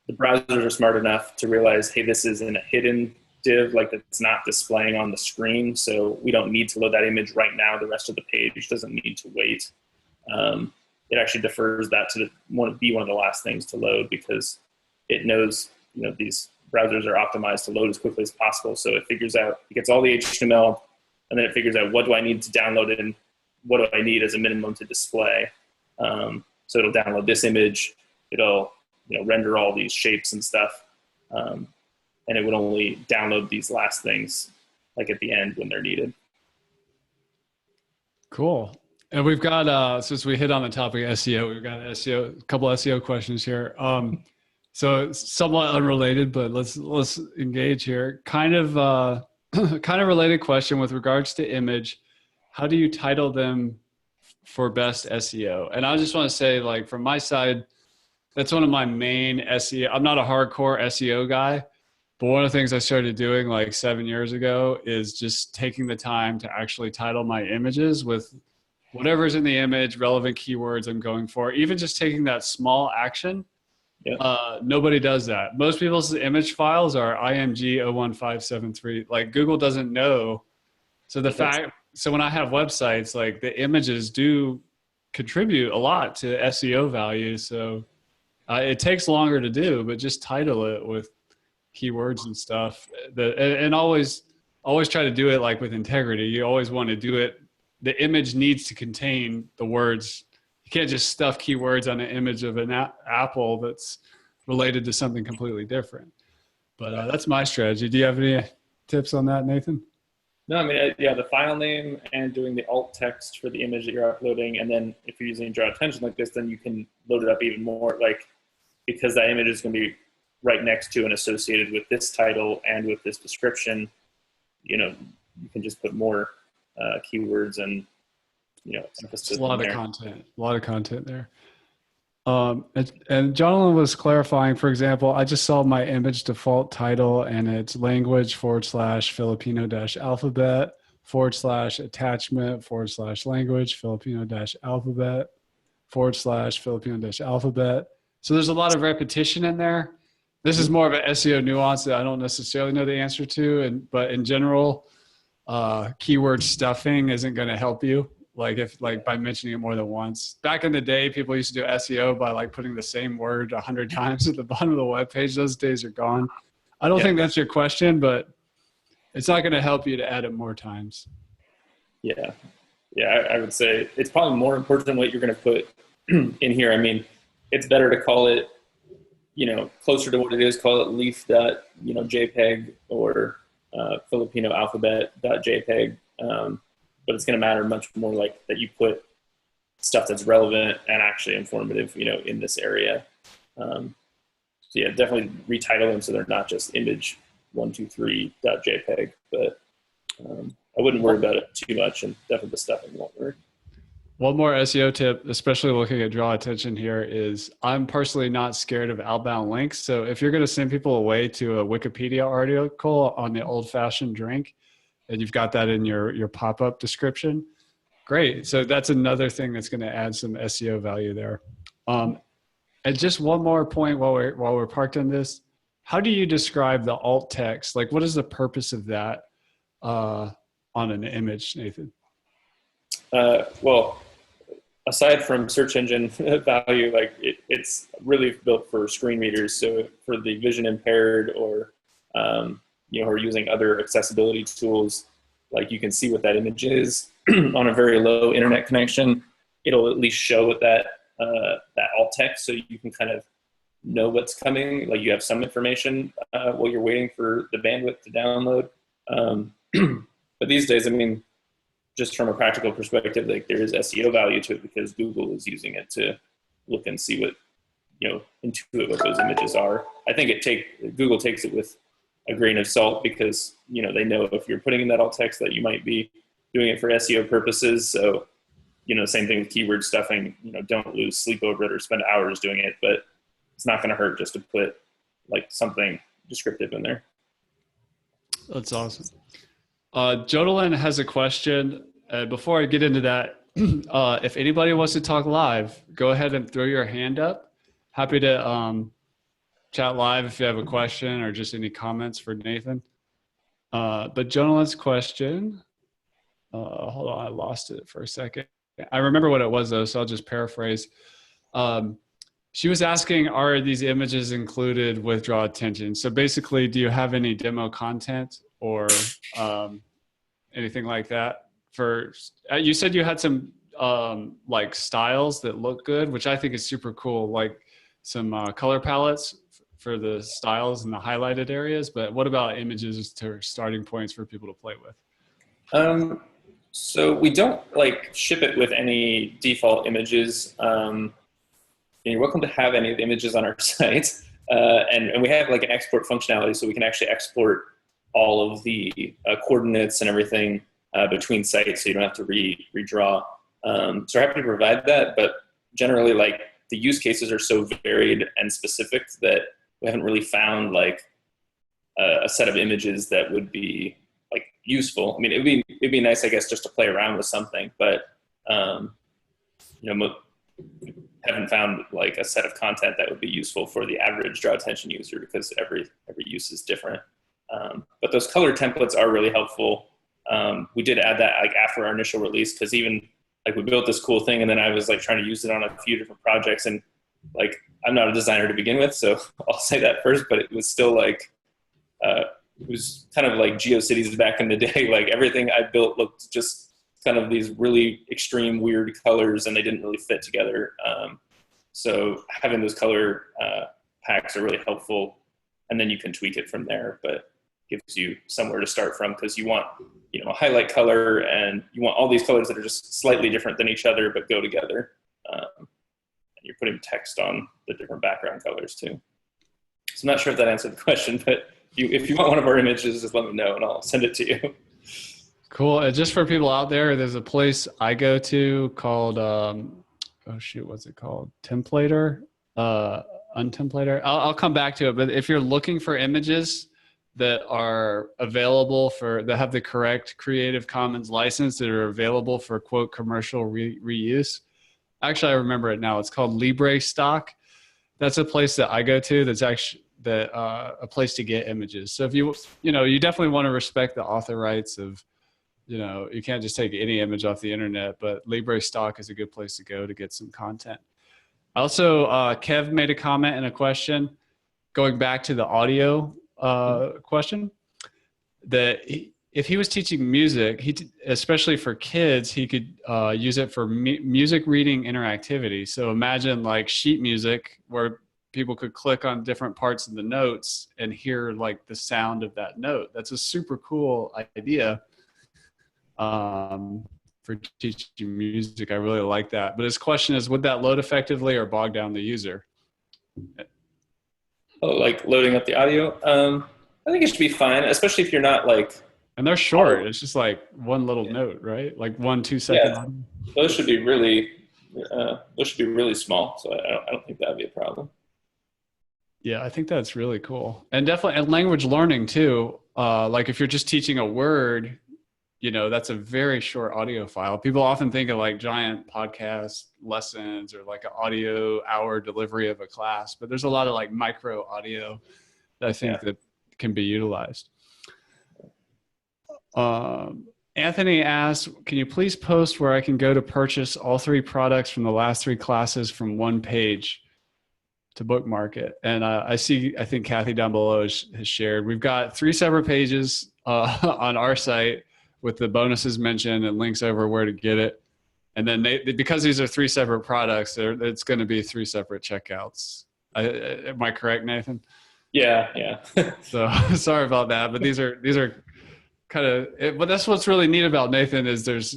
the browsers are smart enough to realize, hey, this is in a hidden div, like it's not displaying on the screen. So we don't need to load that image right now. The rest of the page doesn't need to wait. It actually defers that to be one of the last things to load, because it knows, these browsers are optimized to load as quickly as possible. So it figures out, it gets all the HTML, and then it figures out what do I need to download it and what do I need as a minimum to display. So it'll download this image, it'll render all these shapes and stuff, and it would only download these last things like at the end when they're needed. Cool. And we've got, since we hit on the topic of SEO, we've got a couple SEO questions here. So somewhat unrelated, but let's engage here. Kind of related question with regards to image. How do you title them for best SEO? And I just want to say, like, from my side, that's one of my main SEO. I'm not a hardcore SEO guy, but one of the things I started doing like 7 years ago is just taking the time to actually title my images with whatever's in the image, relevant keywords I'm going for. Even just taking that small action. Yeah. Nobody does that. Most people's image files are IMG 01573. Like Google doesn't know. So so when I have websites, like the images do contribute a lot to SEO value. So it takes longer to do, but just title it with keywords and stuff. And always try to do it like with integrity. You always want to do it. The image needs to contain the words. You can't just stuff keywords on an image of an apple that's related to something completely different. But that's my strategy. Do you have any tips on that, Nathan? No, I mean, yeah, the file name and doing the alt text for the image that you're uploading. And then if you're using draw attention like this, then you can load it up even more, like, because that image is going to be right next to and associated with this title and with this description. You can just put more keywords and, emphasis. A lot of content there. And Jonathan was clarifying, for example, I just saw my image default title and it's language / Filipino-alphabet / attachment / language Filipino-alphabet / Filipino-alphabet. So there's a lot of repetition in there. This is more of an SEO nuance that I don't necessarily know the answer to, but in general, keyword stuffing isn't going to help you. Like by mentioning it more than once. Back in the day, people used to do SEO by like putting the same word 100 times at the bottom of the web page. Those days are gone. I don't think that's your question, but it's not going to help you to add it more times. Yeah. Yeah, I would say it's probably more important than what you're going to put in here. I mean, it's better to call it, closer to what it is, call it leaf.jpg or Filipino alphabet.jpg. But it's going to matter much more like that you put stuff that's relevant and actually informative, in this area. So yeah, definitely retitle them so they're not just image123.jpg, but I wouldn't worry about it too much, and definitely the stuffing won't work. One more SEO tip, especially looking at draw attention here, is I'm personally not scared of outbound links. So if you're going to send people away to a Wikipedia article on the old-fashioned drink, and you've got that in your pop-up description, great. So that's another thing that's going to add some SEO value there. And just one more point while we're parked on this, how do you describe the alt text? Like, what is the purpose of that on an image, Nathan? Well, aside from search engine value, like it's really built for screen readers. So for the vision impaired or who are using other accessibility tools, like you can see what that image is on a very low internet connection. It'll at least show what that alt text, so you can kind of know what's coming. Like you have some information while you're waiting for the bandwidth to download. But these days, I mean, just from a practical perspective, like there is SEO value to it because Google is using it to look and see what, intuit what those images are. I think Google takes it with a grain of salt because, they know if you're putting in that alt text that you might be doing it for SEO purposes. So, same thing with keyword stuffing, don't lose sleep over it or spend hours doing it, but it's not going to hurt just to put like something descriptive in there. That's awesome. Jodalyn has a question. Before I get into that, if anybody wants to talk live, go ahead and throw your hand up. Happy to chat live if you have a question or just any comments for Nathan. But Jodalyn's question, hold on, I lost it for a second. I remember what it was though, so I'll just paraphrase. She was asking, are these images included with draw attention? So basically, do you have any demo content or anything like that? You said you had some like styles that look good, which I think is super cool, like some color palettes for the styles and the highlighted areas. But what about images to starting points for people to play with? So we don't like ship it with any default images. You're welcome to have any of the images on our site. And we have like an export functionality, so we can actually export all of the coordinates and everything between sites, so you don't have to redraw. So we're happy to provide that, but generally like the use cases are so varied and specific that we haven't really found like a set of images that would be like useful. I mean, it'd be nice, I guess, just to play around with something, but haven't found like a set of content that would be useful for the average draw attention user because every use is different. But those color templates are really helpful. We did add that like after our initial release, because even like we built this cool thing and then I was like trying to use it on a few different projects, and like I'm not a designer to begin with, so I'll say that first, but it was still like it was kind of like GeoCities back in the day. Like everything I built looked just kind of these really extreme weird colors and they didn't really fit together. So having those color packs are really helpful, and then you can tweak it from there, but gives you somewhere to start from, because you want a highlight color and you want all these colors that are just slightly different than each other but go together. And you're putting text on the different background colors too. So I'm not sure if that answered the question, but if you want one of our images, just let me know and I'll send it to you. Cool. And just for people out there, there's a place I go to called, what's it called? Templator, Untemplator. I'll come back to it. But if you're looking for images that are available that have the correct Creative Commons license, that are available for quote commercial reuse. Actually, I remember it now. It's called Libre Stock. That's a place that I go to a place to get images. So if you definitely want to respect the author rights of, you can't just take any image off the internet, but Libre Stock is a good place to go to get some content. Also, Kev made a comment and a question going back to the audio question, that if he was teaching music, especially for kids, he could use it for music reading interactivity. So imagine like sheet music where people could click on different parts of the notes and hear like the sound of that note. That's a super cool idea for teaching music. I really like that. But his question is, would that load effectively or bog down the user? Oh, like loading up the audio? I think it should be fine, especially if you're not like... And they're short. It's just like one little note, right? Like 1-2 second. Yeah, those should be really small. So I don't think that'd be a problem. Yeah, I think that's really cool. And definitely, and language learning too. Like if you're just teaching a word, that's a very short audio file. People often think of like giant podcast lessons or like an audio hour delivery of a class, but there's a lot of like micro audio that I think that can be utilized. Anthony asks, can you please post where I can go to purchase all 3 products from the last 3 classes from one page to bookmark it? And I think Kathy down below has shared, we've got 3 separate pages on our site with the bonuses mentioned and links over where to get it. And then because these are 3 separate products, it's going to be 3 separate checkouts. Am I correct, Nathan? Yeah. So sorry about that, but these are kind of, but that's what's really neat about Nathan is there's,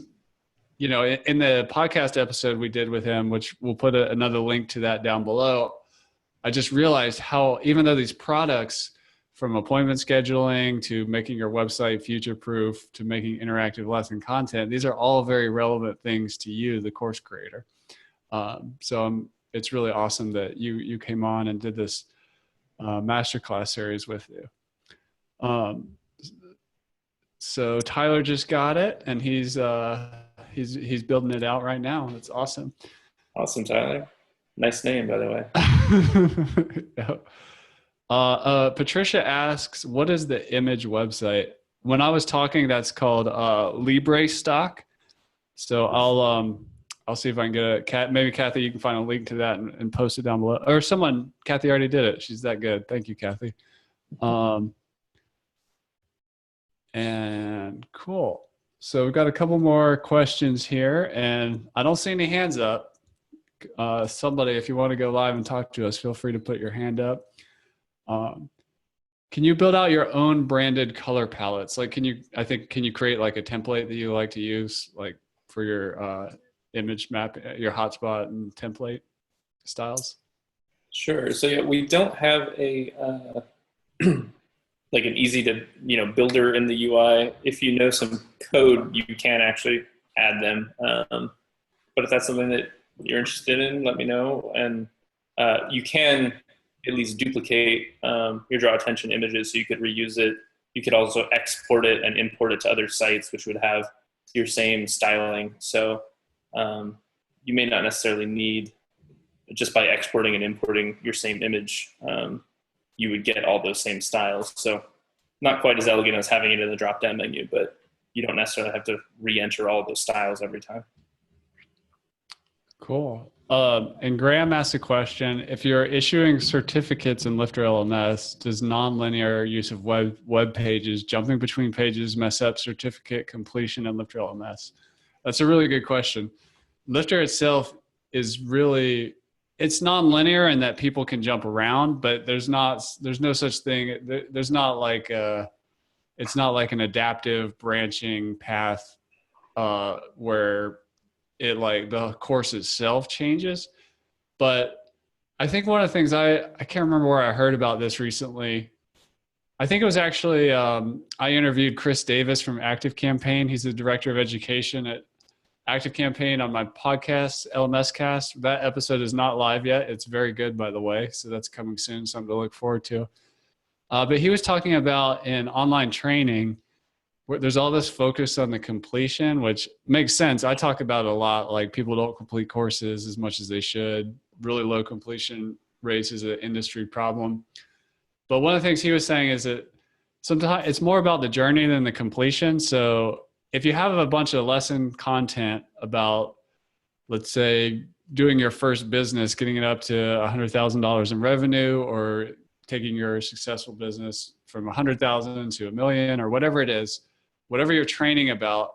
in the podcast episode we did with him, which we'll put another link to that down below. I just realized how, even though these products, from appointment scheduling to making your website future-proof to making interactive lesson content, these are all very relevant things to you, the course creator. So it's really awesome that you came on and did this masterclass series with you. So Tyler just got it, and he's building it out right now. That's awesome. Awesome, Tyler. Nice name, by the way. Yeah. Patricia asks, what is the image website? When I was talking, that's called Libre Stock. So I'll see if I can get maybe Kathy, you can find a link to that and post it down below. Or Kathy already did it. She's that good. Thank you, Kathy. And cool. So we've got a couple more questions here, and I don't see any hands up. Somebody, if you want to go live and talk to us, feel free to put your hand up. Can you build out your own branded color palettes? Like, can you create like a template that you like to use, like for your image map, your hotspot and template styles? Sure. So yeah, we don't have a like an easy to builder in the UI. If you know some code, you can actually add them. But if that's something that you're interested in, let me know. And you can at least duplicate your draw attention images, so you could reuse it. You could also export it and import it to other sites, which would have your same styling. So you may not necessarily need, just by exporting and importing your same image, you would get all those same styles. So not quite as elegant as having it in the drop-down menu, but you don't necessarily have to re-enter all those styles every time. Cool. And Graham asked a question: if you're issuing certificates in LifterLMS, does nonlinear use of web pages, jumping between pages, mess up certificate completion in LifterLMS? That's a really good question. Lifter itself is really, it's nonlinear in that people can jump around, but there's no such thing. There's not like it's not like an adaptive branching path where it like the course itself changes. But I think one of the things I can't remember where I heard about this recently. I think it was actually, I interviewed Chris Davis from ActiveCampaign. He's the director of education at ActiveCampaign on my podcast, LMS Cast. That episode is not live yet. It's very good, by the way. So that's coming soon, something to look forward to. But he was talking about in online training, where there's all this focus on the completion, which makes sense. I talk about it a lot, like people don't complete courses as much as they should. Really low completion rates is an industry problem. But one of the things he was saying is that sometimes it's more about the journey than the completion. So if you have a bunch of lesson content about, let's say, doing your first business, getting it up to $100,000 in revenue, or taking your successful business from 100,000 to 1,000,000, or whatever it is, whatever you're training about,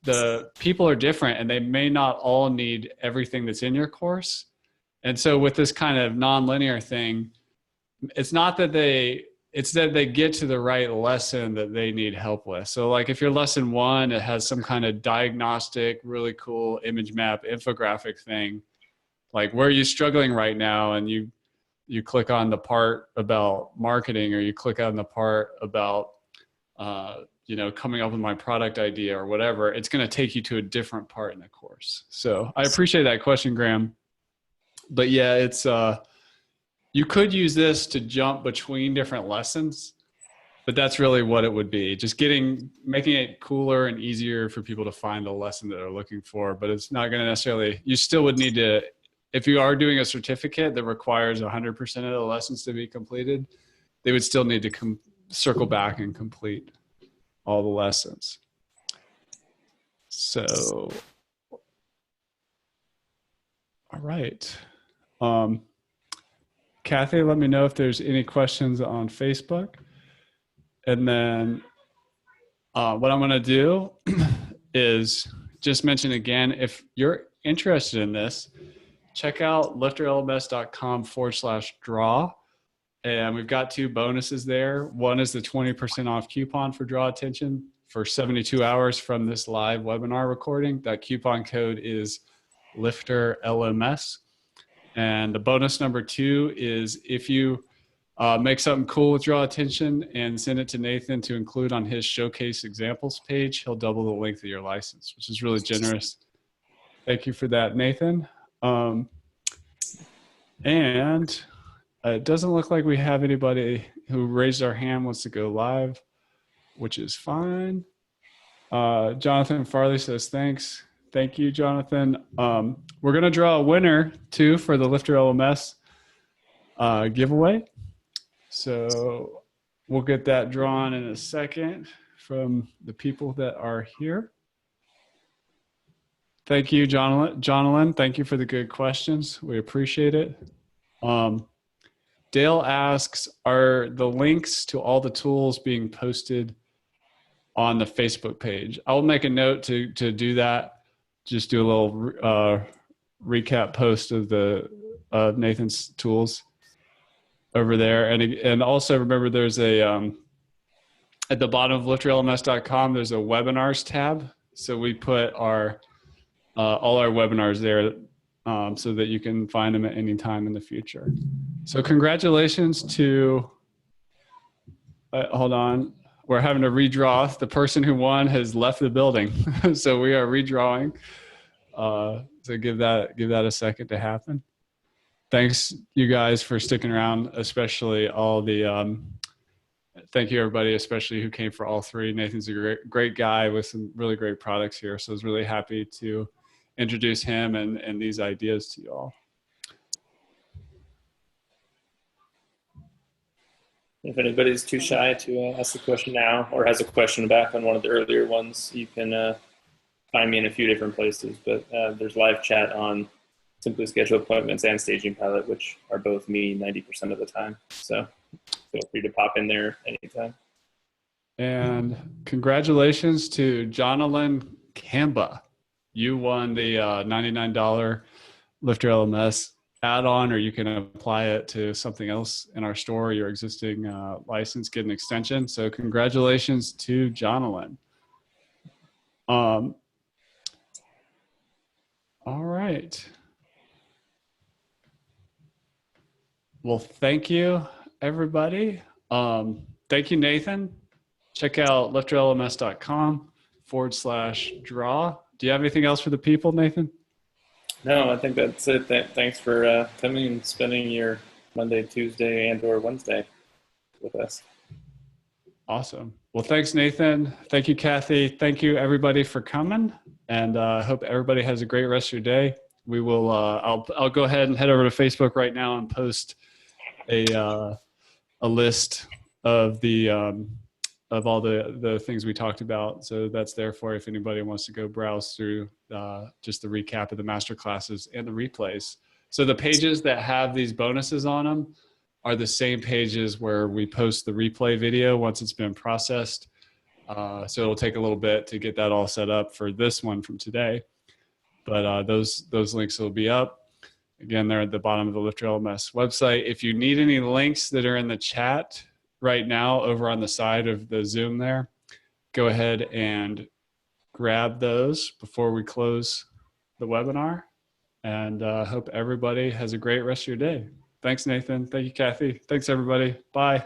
the people are different and they may not all need everything that's in your course. And so with this kind of non-linear thing, it's not that it's that they get to the right lesson that they need help with. So like if your lesson 1, it has some kind of diagnostic, really cool image map infographic thing, like where are you struggling right now? And you click on the part about marketing, or you click on the part about, coming up with my product idea or whatever, it's going to take you to a different part in the course. So I appreciate that question, Graham. But yeah, it's, you could use this to jump between different lessons, but that's really what it would be. Just making it cooler and easier for people to find the lesson that they're looking for. But it's not going to necessarily, you still would need to, if you are doing a certificate that requires 100% of the lessons to be completed, they would still need to circle back and complete all the lessons. So, all right. Kathy, let me know if there's any questions on Facebook. And then what I'm going to do is just mention again, if you're interested in this, check out lifterlms.com/draw. And we've got 2 bonuses there. One is the 20% off coupon for draw attention for 72 hours from this live webinar recording. That coupon code is LifterLMS. And the bonus number 2 is if you make something cool with draw attention and send it to Nathan to include on his showcase examples page, he'll double the length of your license, which is really generous. Thank you for that, Nathan. And it doesn't look like we have anybody who raised our hand wants to go live, which is fine. Jonathan Farley says, thanks. Thank you, Jonathan. We're going to draw a winner too for the Lifter LMS giveaway. So we'll get that drawn in a second from the people that are here. Thank you, Jonathan. Thank you for the good questions. We appreciate it. Dale asks, are the links to all the tools being posted on the Facebook page? I'll make a note to do that. Just do a little recap post of Nathan's tools over there. And also remember there's a, at the bottom of lifterlms.com, there's a webinars tab. So we put all our webinars there so that you can find them at any time in the future. So congratulations to, hold on, we're having to redraw. The person who won has left the building. So we are redrawing. So give that a second to happen. Thanks you guys for sticking around, especially all the, thank you everybody, especially who came for all 3. Nathan's a great guy with some really great products here. So I was really happy to introduce him and these ideas to you all. If anybody's too shy to ask the question now or has a question back on one of the earlier ones, you can find me in a few different places. But there's live chat on Simply Schedule Appointments and Staging Pilot, which are both me 90% of the time. So feel free to pop in there anytime. And congratulations to Jonathan Kamba. You won the $99 Lifter LMS add-on, or you can apply it to something else in our store, your existing license, get an extension. So congratulations to Jonathan. All right. Well, thank you, everybody. Thank you, Nathan. Check out lifterlms.com/draw. Do you have anything else for the people, Nathan? No, I think that's it. Thanks for coming and spending your Monday, Tuesday, and or Wednesday with us. Awesome. Well, thanks, Nathan. Thank you, Kathy. Thank you, everybody, for coming. And I hope everybody has a great rest of your day. We will. I'll go ahead and head over to Facebook right now and post a a list of the of all the things we talked about. So that's there for if anybody wants to go browse through just the recap of the master classes and the replays. So the pages that have these bonuses on them are the same pages where we post the replay video once it's been processed. So it'll take a little bit to get that all set up for this one from today. But those links will be up. Again, they're at the bottom of the LifterLMS website. If you need any links that are in the chat right now over on the side of the Zoom there, go ahead and grab those before we close the webinar. And hope everybody has a great rest of your day. Thanks, Nathan. Thank you, Kathy. Thanks, everybody. Bye.